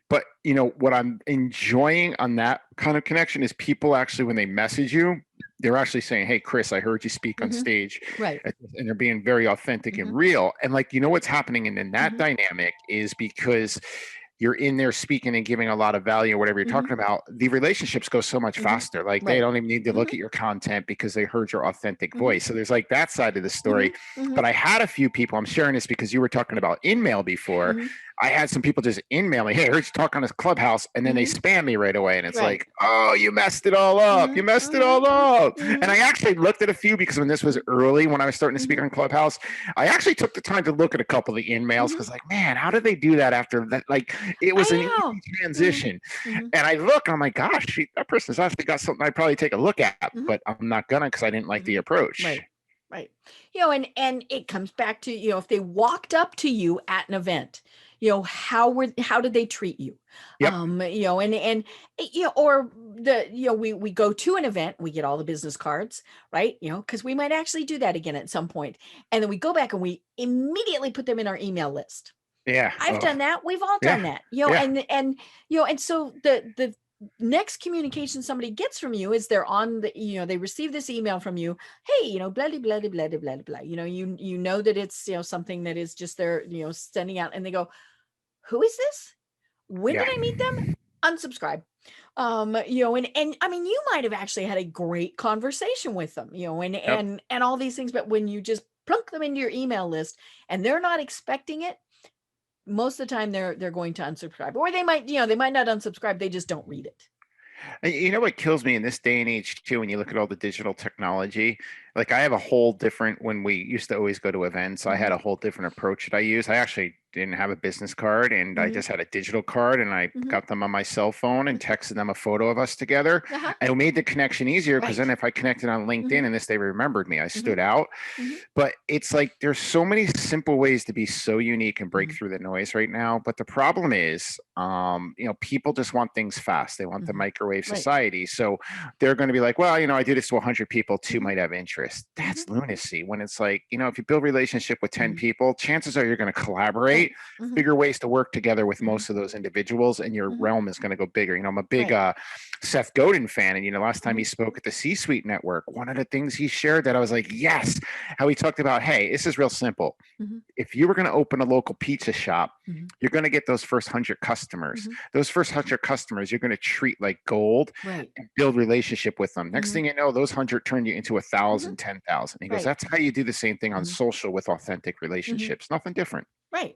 but you know, what I'm enjoying on that kind of connection is people actually, when they message you, they're actually saying, hey, Chris, I heard you speak on stage. Right. And they're being very authentic and real. And like, you know, what's happening in that dynamic is because you're in there speaking and giving a lot of value or whatever you're talking about, the relationships go so much faster. Like they don't even need to look at your content because they heard your authentic voice. So there's like that side of the story. But I had a few people, I'm sharing this because you were talking about InMail before. I had some people just email me, hey, I heard you talk on this Clubhouse, and then they spam me right away. And it's like, oh, you messed it all up. You messed it all up. And I actually looked at a few because when this was early, when I was starting to speak on Clubhouse, I actually took the time to look at a couple of the emails because like, man, how did they do that after that? Like it was an easy transition. And I look and I'm like, gosh, that person's actually got something I'd probably take a look at, but I'm not gonna because I didn't like the approach. Right. And it comes back to, if they walked up to you at an event, how did they treat you? Yep. Or we go to an event, we get all the business cards, right? Because we might actually do that again at some point. And then we go back and we immediately put them in our email list. Yeah. I've done that. We've all done that, and so the next communication somebody gets from you is they're on the, they receive this email from you. Hey, blah, blah, blah, blah, blah, blah, blah. You know that it's, something that is just they're, sending out, and they go, who is this? When did I meet them? Unsubscribe. And I mean, you might have actually had a great conversation with them, and all these things, but when you just plunk them into your email list and they're not expecting it, most of the time they're going to unsubscribe, or they might not unsubscribe. They just don't read it. You know what kills me in this day and age too, when you look at all the digital technology, like I have a whole different, when we used to always go to events, I had a whole different approach that I used. I actually didn't have a business card and I just had a digital card, and I got them on my cell phone and texted them a photo of us together. And it made the connection easier because then if I connected on LinkedIn and they remembered me, I stood out. But it's like, there's so many simple ways to be so unique and break through the noise right now. But the problem is, people just want things fast. They want the microwave society. So they're going to be like, well, I do this to 100 people, 2 might have interest. That's lunacy. When it's like, if you build relationship with 10 people, chances are you're going to collaborate, figure ways to work together with most of those individuals, and your realm is going to go bigger. I'm a big Seth Godin fan, and last time he spoke at the C-Suite Network, one of the things he shared that I was like, yes, how he talked about, hey, this is real simple. If you were going to open a local pizza shop, you're going to get those first 100 customers. Those first 100 customers, you're going to treat like gold and build relationship with them. Next thing you know, those 100 turn you into 1,000, 10,000. He goes, that's how you do the same thing on social with authentic relationships. Nothing different. Right.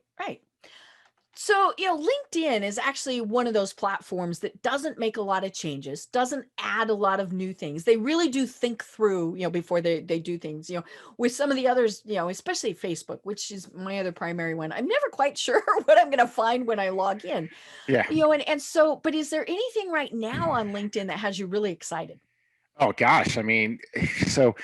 So, LinkedIn is actually one of those platforms that doesn't make a lot of changes, doesn't add a lot of new things. They really do think through, before they do things, with some of the others, especially Facebook, which is my other primary one. I'm never quite sure what I'm going to find when I log in. Yeah. And so, but is there anything right now on LinkedIn that has you really excited? Oh gosh. I mean, so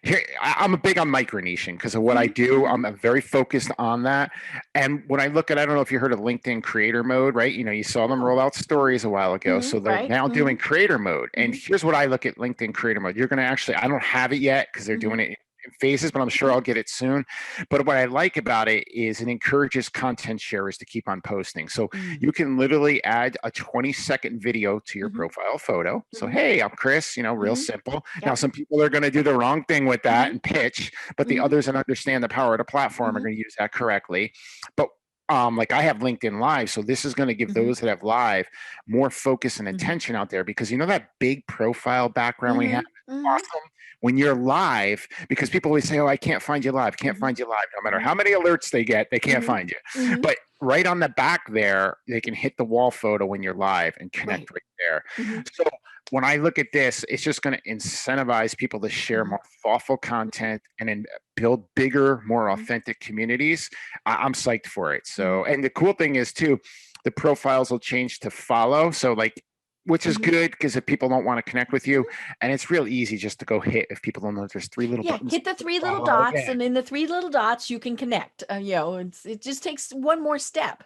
here, I'm a big on micro niching because of what I do. I'm very focused on that. And when I look at, I don't know if you heard of LinkedIn creator mode, right? You saw them roll out stories a while ago. So they're now doing creator mode. And here's what I look at LinkedIn creator mode. You're going to actually, I don't have it yet because they're doing it in phases, but I'm sure I'll get it soon. But what I like about it is it encourages content sharers to keep on posting. So you can literally add a 20-second video to your profile photo. So, hey, I'm Chris, real simple. Now, some people are going to do the wrong thing with that and pitch, but the others that understand the power of the platform are going to use that correctly. But like I have LinkedIn Live, so this is going to give those that have live more focus and attention out there, because that big profile background we have is awesome when you're live, because people always say, oh, I can't find you live, can't find you live. No matter how many alerts they get, they can't find you. But right on the back there, they can hit the wall photo when you're live and connect right there. So when I look at this, it's just going to incentivize people to share more thoughtful content and then build bigger, more authentic communities. I'm psyched for it. So, and the cool thing is too, the profiles will change to follow. So like, which is good, because if people don't want to connect with you, and it's real easy just to go hit, if people don't know, there's 3 little buttons. Hit the 3 little dots, and in the 3 little dots you can connect. It just takes one more step.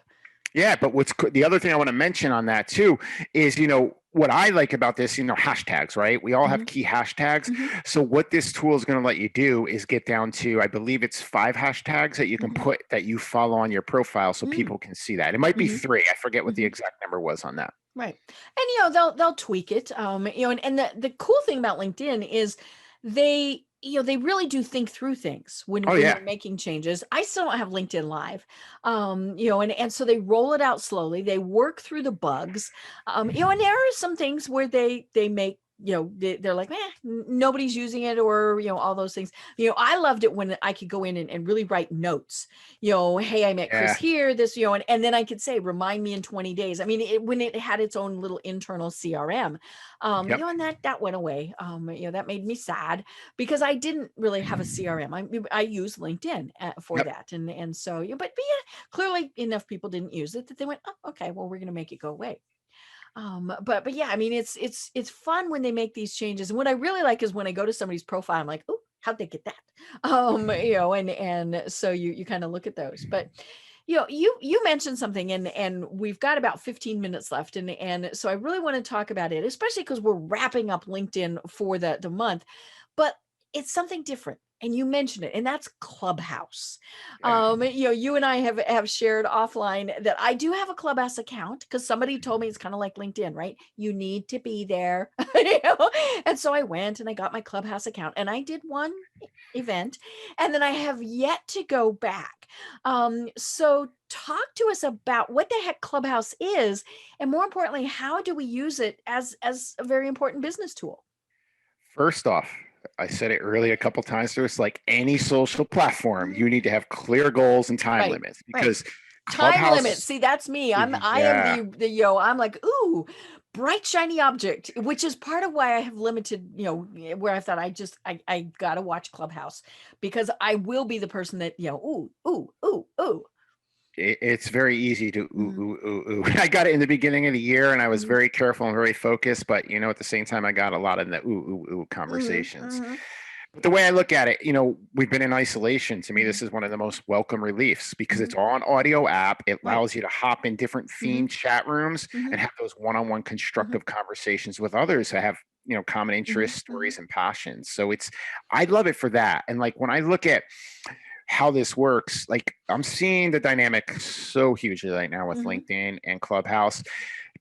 Yeah, but the other thing I want to mention on that too is, what I like about this, hashtags, right? We all have key hashtags. So what this tool is going to let you do is get down to, I believe it's 5 hashtags that you can put that you follow on your profile, so people can see that. It might be 3. I forget what the exact number was on that. Right. And, they'll tweak it. And the cool thing about LinkedIn is they really do think through things when you're making changes. I still don't have LinkedIn Live, and so they roll it out slowly. They work through the bugs, and there are some things where they make they're like, nobody's using it, or, all those things. I loved it when I could go in and really write notes, hey, I met Chris here, this, and then I could say, remind me in 20 days. I mean, when it had its own little internal CRM, and that went away. That made me sad because I didn't really have a CRM. I use LinkedIn for that. And so, but clearly enough people didn't use it that they went, oh, okay, well, we're going to make it go away. But yeah, I mean, it's fun when they make these changes. And what I really like is when I go to somebody's profile, I'm like, oh, how'd they get that? And so you kind of look at those, but you mentioned something, and we've got about 15 minutes left. And so I really want to talk about it, especially because we're wrapping up LinkedIn for the month, but it's something different. And you mentioned it, and that's Clubhouse. You and I have shared offline that I do have a Clubhouse account because somebody told me it's kind of like LinkedIn, right? You need to be there. And so I went and I got my Clubhouse account, and I did one event, and then I have yet to go back. So talk to us about what the heck Clubhouse is, and more importantly, how do we use it as a very important business tool? First off, I said it earlier a couple of times. There's like any social platform, you need to have clear goals and time limits, because time limits. See, that's me. I am the I'm like, ooh, bright shiny object, which is part of why I have limited, where I thought I gotta watch Clubhouse, because I will be the person that ooh. It's very easy to ooh. I got it in the beginning of the year, and I was very careful and very focused, but at the same time, I got a lot of the ooh conversations. But the way I look at it, we've been in isolation. To me, this is one of the most welcome reliefs, because it's all an audio app. It allows you to hop in different themed chat rooms and have those one-on-one constructive conversations with others that have common interests, stories, and passions. So I love it for that. And like when I look at how this works, like I'm seeing the dynamic so hugely right now with LinkedIn and Clubhouse.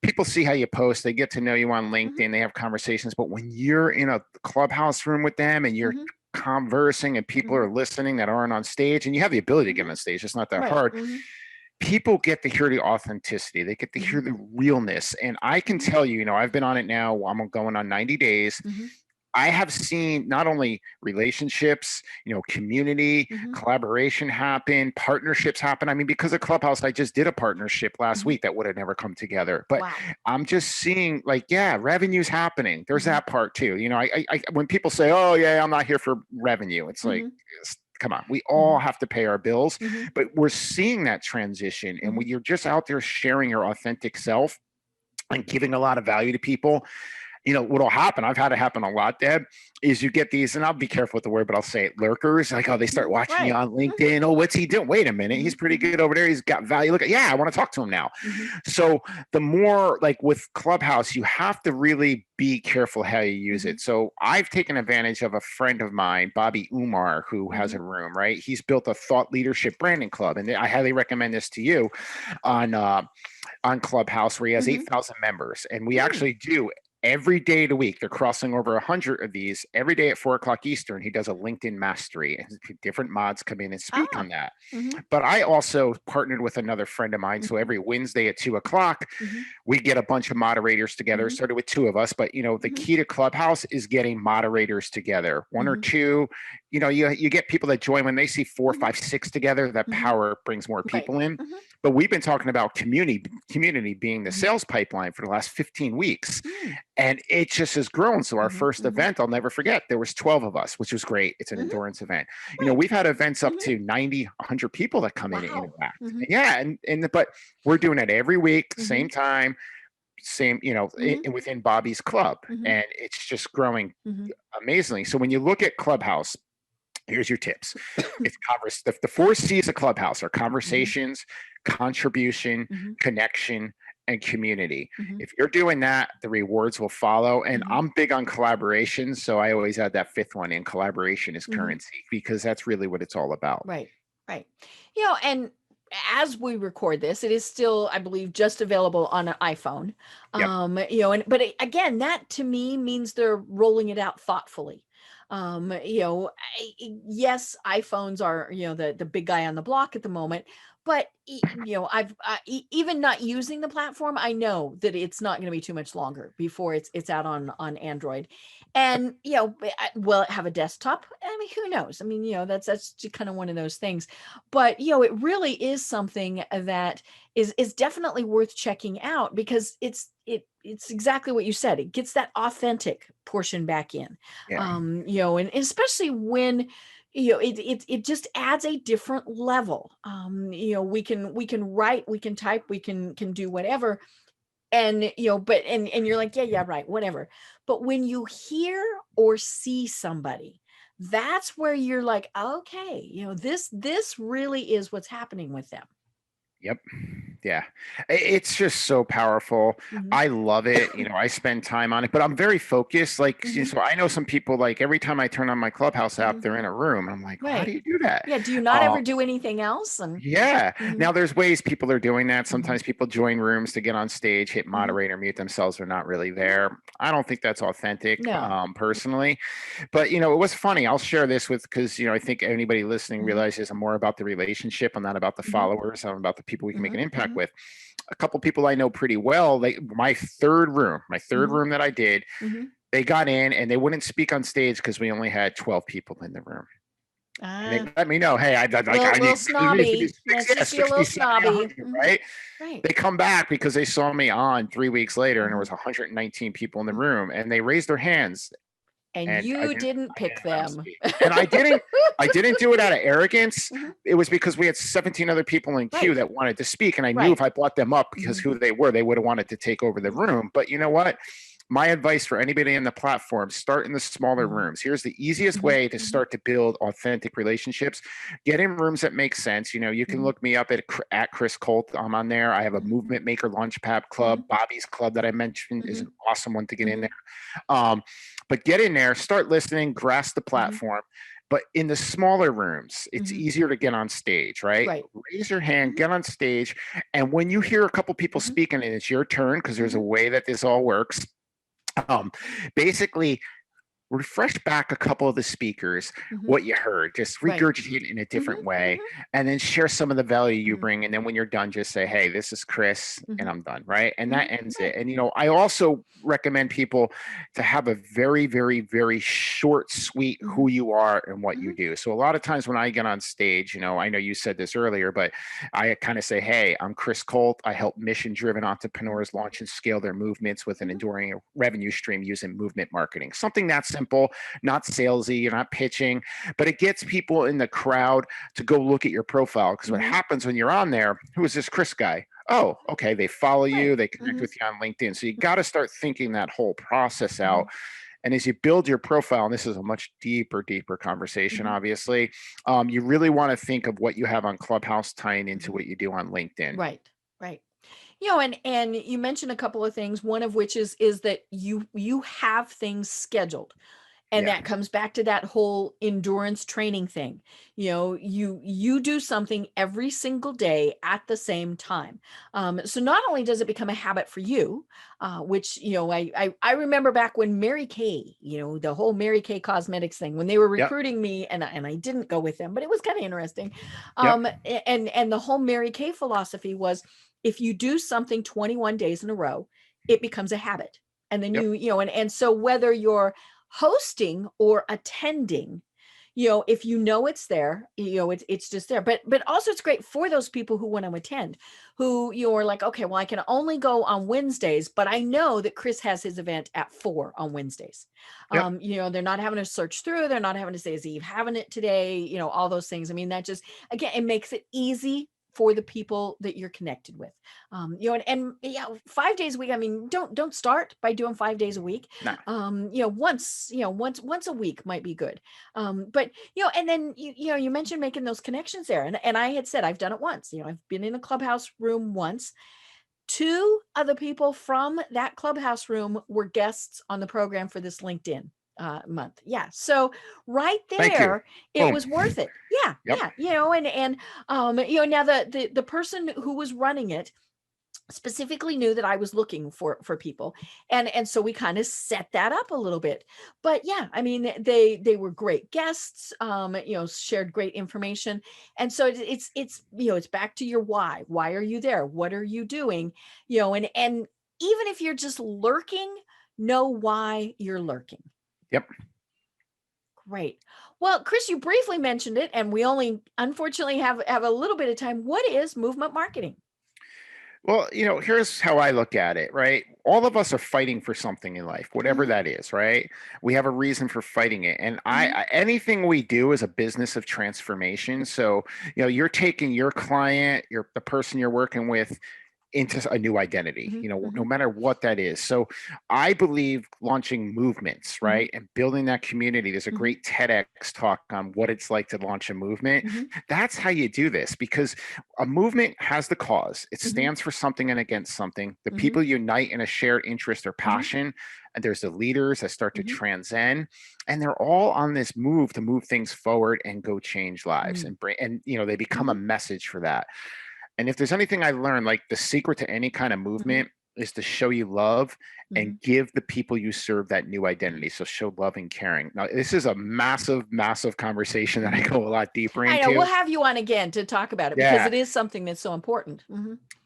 People see how you post, they get to know you on LinkedIn, they have conversations, but when you're in a Clubhouse room with them and you're conversing and people are listening that aren't on stage, and you have the ability to get on stage, it's not that hard. People get to hear the authenticity, they get to hear the realness. And I can tell you, I've been on it now, I'm going on 90 days. I have seen not only relationships, community, collaboration happen, partnerships happen. I mean, because of Clubhouse, I just did a partnership last week that would have never come together. But I'm just seeing revenue's happening. There's that part too. I when people say, oh yeah, I'm not here for revenue, it's like, come on, we all have to pay our bills, but we're seeing that transition. And when you're just out there sharing your authentic self and giving a lot of value to people, what'll happen, I've had it happen a lot, Deb, is you get these, and I'll be careful with the word, but I'll say it, lurkers. Like, oh, they start watching you on LinkedIn. Oh, what's he doing? Wait a minute. He's pretty good over there. He's got value. Look, I want to talk to him now. So the more, like with Clubhouse, you have to really be careful how you use it. So I've taken advantage of a friend of mine, Bobby Umar, who has a room, right? He's built a thought leadership branding club. And I highly recommend this to you on Clubhouse, where he has 8,000 members. And we actually do every day of the week. They're crossing over 100 of these every day at 4:00 Eastern. He does a LinkedIn mastery, and different mods come in and speak on that. But I also partnered with another friend of mine. So every Wednesday at 2:00, we get a bunch of moderators together. It started with 2 of us, but the key to Clubhouse is getting moderators together, 1 or 2. You get people that join when they see 4, 5, 6 together. That power brings more people in. But we've been talking about community being the sales pipeline for the last 15 weeks. And it just has grown. So our first event, I'll never forget, there was 12 of us, which was great. It's an endurance event. We've had events up to 90, 100 people that come in and interact. Yeah. But we're doing it every week, same time, same, within Bobby's club. And it's just growing amazingly. So when you look at Clubhouse, here's your tips. It's the 4 C's of Clubhouse are conversations, contribution, connection, and community. If you're doing that, the rewards will follow. And I'm big on collaboration. So I always add that 5th one in: collaboration is currency, because that's really what it's all about. Right. And as we record this, it is still, I believe, just available on an iPhone. But again, that to me means they're rolling it out thoughtfully. Yes, iPhones are, the big guy on the block at the moment, But even not using the platform, I know that it's not going to be too much longer before it's out on Android. And will it have a desktop? I mean, who knows? I mean, that's kind of one of those things. But it really is something that is definitely worth checking out, because it's exactly what you said. It gets that authentic portion back in. Yeah. And especially when it just adds a different level. We can write, we can type, we can do whatever. And but and you're like, yeah, right, whatever. But when you hear or see somebody, that's where you're like, okay, this really is what's happening with them. Yep. Yeah. It's just so powerful. Mhm. I love it. I spend time on it, but I'm very focused. Like, Mhm. so I know some people, like every time I turn on my Clubhouse app, Mhm. they're in a room. I'm like, how Right. do you do that? Yeah. Do you not Uh, ever do anything else? And yeah. Mhm. Now there's ways people are doing that. Mhm. Sometimes people join rooms to get on stage, hit Mhm. moderator, mute themselves. They're not really there. I don't think that's authentic, No. personally. But it was funny. I'll share this because I think anybody listening Mhm. realizes I'm more about the relationship. I'm not about the Mhm. followers. I'm about the people we can make an Mhm. impact Mhm. with. A couple people I know pretty well. My third Mhm. room that I did, Mhm. they got in and they wouldn't speak on stage because we only had 12 people in the room. And they Ah, let me know, hey, I little need there needs to be snobby. Let's just be a little 60, 70, snobby. 100, Mhm. right? Right. They come back because they saw me on 3 weeks later and there Mhm. was 119 people in the room and they raised their hands And and you didn't I pick didn't let them them. speak. And I didn't do it out of arrogance. Mhm. It was because we had 17 other people in queue Right. that wanted to speak. And I knew Right. if I brought them up because Mhm. who they were, they would have wanted to take over the Mhm. room. But you know what? My advice for anybody in the platform, start in the smaller Mhm. rooms. Here's the easiest Mhm. way to Mhm. start to build authentic relationships. Get in rooms that make sense. You can Mhm. look me up at Chris Colt. I'm on there. I have a Mhm. movement maker launchpad club. Mhm. Bobby's club that I mentioned is Mhm. an awesome one to get in there. Mhm. But get in there, start listening, grasp the Mhm. platform. But in the smaller rooms, it's Mhm. easier to get on stage, right? Right. Raise your hand, Mhm. get on stage. And when you hear a couple people Mhm. speaking and it's your turn, because there's a Mhm. way that this all works, um, basically refresh back a couple of the speakers Mhm. what you heard, just Right. regurgitate it in a different Mhm. way, Mhm. and then share some of the value you Mhm. bring. And then when you're done, just say, hey, this is Chris and Mhm. I'm done, right? And that Mhm. ends it. Right. And I also recommend people to have a very, very, very short, sweet Mhm. who you are and what you Mhm. do. So a lot of times when I get on stage, I know you said this earlier, but I kind of say, hey, I'm Chris Colt. I help mission driven Mhm. entrepreneurs launch and scale their movements with an Mhm. enduring revenue stream using movement marketing. Something that simple, not salesy, you're not pitching, but it gets people in the crowd to go look at your profile. Because what Mhm. happens when you're on there, who is this Chris guy? Oh, okay. They follow Right. you, they connect Mhm. with you on LinkedIn. So you got to start thinking that whole process out. Mhm. And as you build your profile, and this is a much deeper conversation, Mhm. obviously, you really want to think of what you have on Clubhouse tying into Mhm. what you do on LinkedIn. Right. Right. And you mentioned a couple of things, one of which is that you have things scheduled. And Yeah. that comes back to that whole endurance training thing. You do something every single day at the same time. So not only does it become a habit for you, which I remember back when Mary Kay, the whole Mary Kay Cosmetics thing, when they were Yep. recruiting me, and I didn't go with them, but it was kind of interesting. Yep. And the whole Mary Kay philosophy was, if you do something 21 days in a row, it becomes a habit. And then Yep. and so whether you're hosting or attending, if it's there, it's just there. But also it's great for those people who want to attend, who you're like, okay, well, I can only go on Wednesdays, but I know that Chris has his event at 4 on Wednesdays. Yep. They're not having to search through, they're not having to say, is Eve having it today, all those things. I mean, that just, again, it makes it easy for the people that you're connected with. And yeah, 5 days a week. I mean, don't start by doing 5 days a week. Nah. Once a week might be good. But and then you mentioned making those connections there, and I had said I've done it once. I've been in a clubhouse room once. Two other people from that clubhouse room were guests on the program for this LinkedIn month. Yeah. So right Thank you. there, it Boom. was worth it. Yeah. Yep. Yeah. And now the person who was running it, specifically knew that I was looking for people. And so we kind of set that up a little bit. But yeah, I mean, they were great guests, shared great information. And so it's back to your why. Why are you there? What are you doing? And even if you're just lurking, know why you're lurking. Yep. Great. Well, Chris, you briefly mentioned it, and we only unfortunately have a little bit of time. What is movement marketing? Well, here's how I look at it, right? All of us are fighting for something in life, whatever that is, right? We have a reason for fighting it. And anything we do is a business of transformation. So, you're taking your client, the person you're working with, into a new identity, no matter what that is. So I believe launching movements, right? And building that community. There's a great TEDx talk on what it's like to launch a movement. That's how you do this, because a movement has the cause. It stands for something and against something. The people unite in a shared interest or passion. And there's the leaders that start to transcend, and they're all on this move to move things forward and go change lives and they become a message for that. And if there's anything I learned, like the secret to any kind of movement is to show you love and give the people you serve that new identity. So show love and caring. Now, this is a massive, massive conversation that I go a lot deeper into. I know. We'll have you on again to talk about it because it is something that's so important.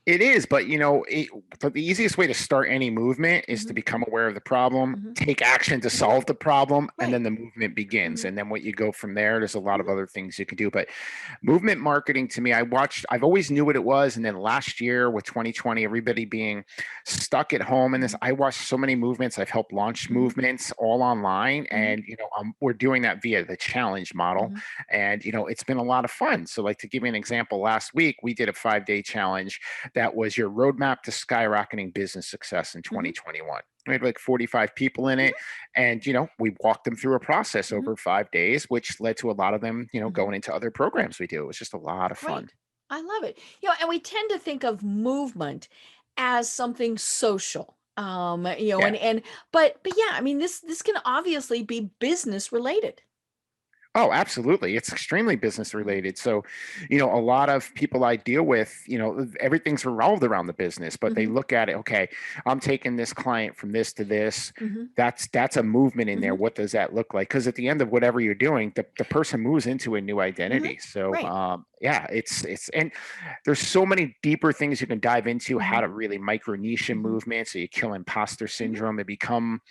It is, but the easiest way to start any movement is to become aware of the problem, take action to solve the problem, and then the movement begins. And then what you go from there's a lot of other things you can do. But movement marketing, to me, I've always knew what it was. And then last year with 2020, everybody being stuck at home in this, I watched so many movements. I've helped launch movements all online. And, we're doing that via the challenge model. And, it's been a lot of fun. So like, to give you an example, last week, we did a 5-day challenge that was your roadmap to skyrocketing business success in 2021. We had like 45 people in it. And, we walked them through a process over 5 days, which led to a lot of them, going into other programs we do. It was just a lot of fun. I love it. And we tend to think of movement as something social. But yeah, I mean, this can obviously be business related. Oh, absolutely. It's extremely business related. So, a lot of people I deal with, everything's revolved around the business, but they look at it, okay, I'm taking this client from this to this. That's a movement in there. What does that look like? Because at the end of whatever you're doing, the person moves into a new identity. So, it's and there's so many deeper things you can dive into, how to really micro niche in movement. So you kill imposter syndrome and become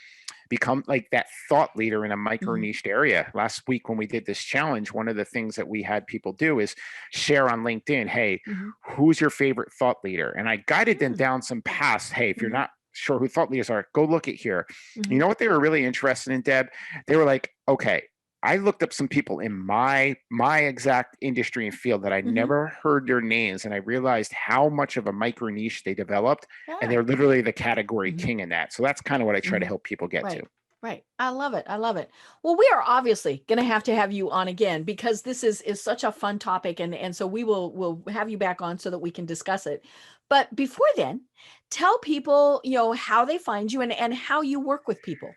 like that thought leader in a micro niched area. Last week when we did this challenge, one of the things that we had people do is share on LinkedIn, hey, who's your favorite thought leader? And I guided them down some paths. Hey, if you're not sure who thought leaders are, go look at here. You know what they were really interested in, Deb? They were like, okay, I looked up some people in my exact industry and field that I never heard their names. And I realized how much of a micro niche they developed. And they're literally the category king in that. So that's kind of what I try to help people get to. Right. I love it. I love it. Well, we are obviously going to have you on again because this is such a fun topic. And so we'll have you back on so that we can discuss it. But before then, tell people, how they find you and how you work with people.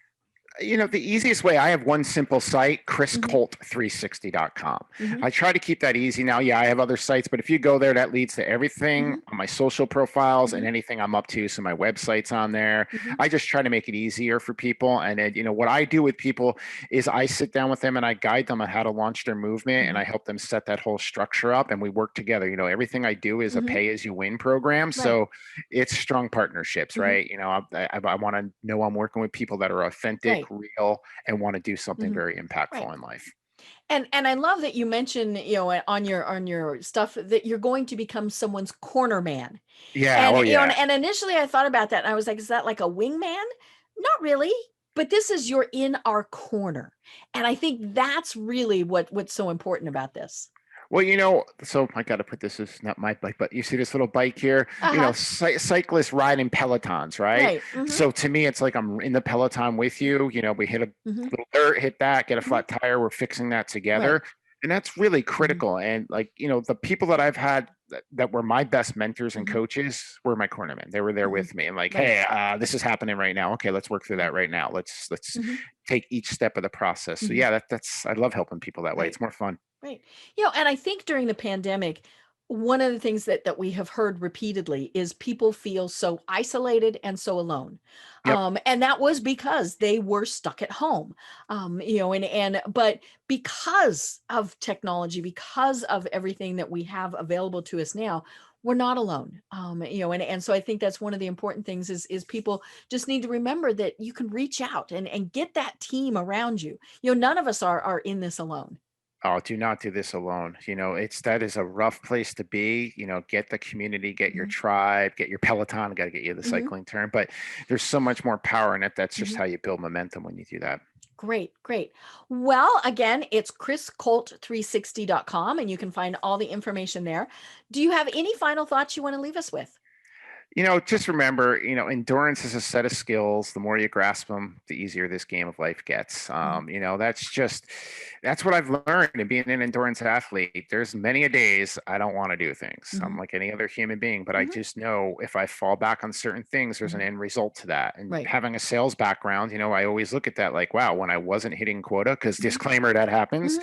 The easiest way, I have one simple site, chriscolt360.com. I try to keep that easy now. Yeah, I have other sites, but if you go there, that leads to everything on my social profiles and anything I'm up to. So my website's on there. I just try to make it easier for people. And then, what I do with people is I sit down with them and I guide them on how to launch their movement and I help them set that whole structure up and we work together. Everything I do is a pay as you win program. So it's strong partnerships, right? I want to know I'm working with people that are authentic, real, and want to do something very impactful in life. And I love that you mentioned, on your stuff that you're going to become someone's corner man. Yeah. And, and initially I thought about that and I was like, is that like a wingman? Not really, but this is you're in our corner. And I think that's really what's so important about this. Well, so I got to put this is not my bike, but you see this little bike here, cyclists ride in Pelotons, right? So to me, it's like I'm in the Peloton with you. We hit a little dirt, hit that, get a flat tire. We're fixing that together. And that's really critical. And like, the people that I've had that were my best mentors and coaches were my cornermen. They were there with me and like, hey, this is happening right now. Okay, let's work through that right now. Let's take each step of the process. So yeah, that's I love helping people that way. It's more fun. Right. And I think during the pandemic, one of the things that we have heard repeatedly is people feel so isolated and so alone. Yep. And that was because they were stuck at home. But because of technology, because of everything that we have available to us now, we're not alone. And so I think that's one of the important things is people just need to remember that you can reach out and get that team around you. None of us are in this alone. Oh, do not do this alone. That is a rough place to be. Get the community, get your tribe, get your Peloton. Got to get you the cycling term, but there's so much more power in it. That's just how you build momentum when you do that. Great. Well, again, it's chriscolt360.com and you can find all the information there. Do you have any final thoughts you want to leave us with? Just remember, endurance is a set of skills. The more you grasp them, the easier this game of life gets. That's what I've learned in being an endurance athlete. There's many a days I don't want to do things. I'm like any other human being, but I just know if I fall back on certain things, there's an end result to that. And having a sales background, I always look at that like, wow, when I wasn't hitting quota, because disclaimer, that happens.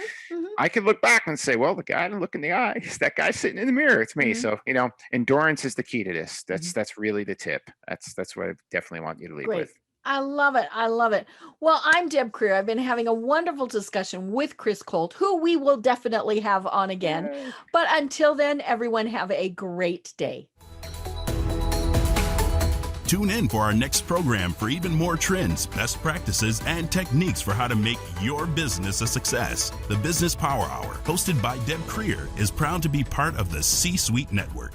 I could look back and say, well, the guy I didn't look in the eye, that guy sitting in the mirror, it's me. So, endurance is the key to this. That's really the tip. That's what I definitely want you to leave with. I love it. Well, I'm Deb Creer. I've been having a wonderful discussion with Chris Colt, who we will definitely have on again. Yay. But until then, everyone have a great day. Tune in for our next program for even more trends, best practices, and techniques for how to make your business a success. The Business Power Hour, hosted by Deb Creer, is proud to be part of the C-Suite Network.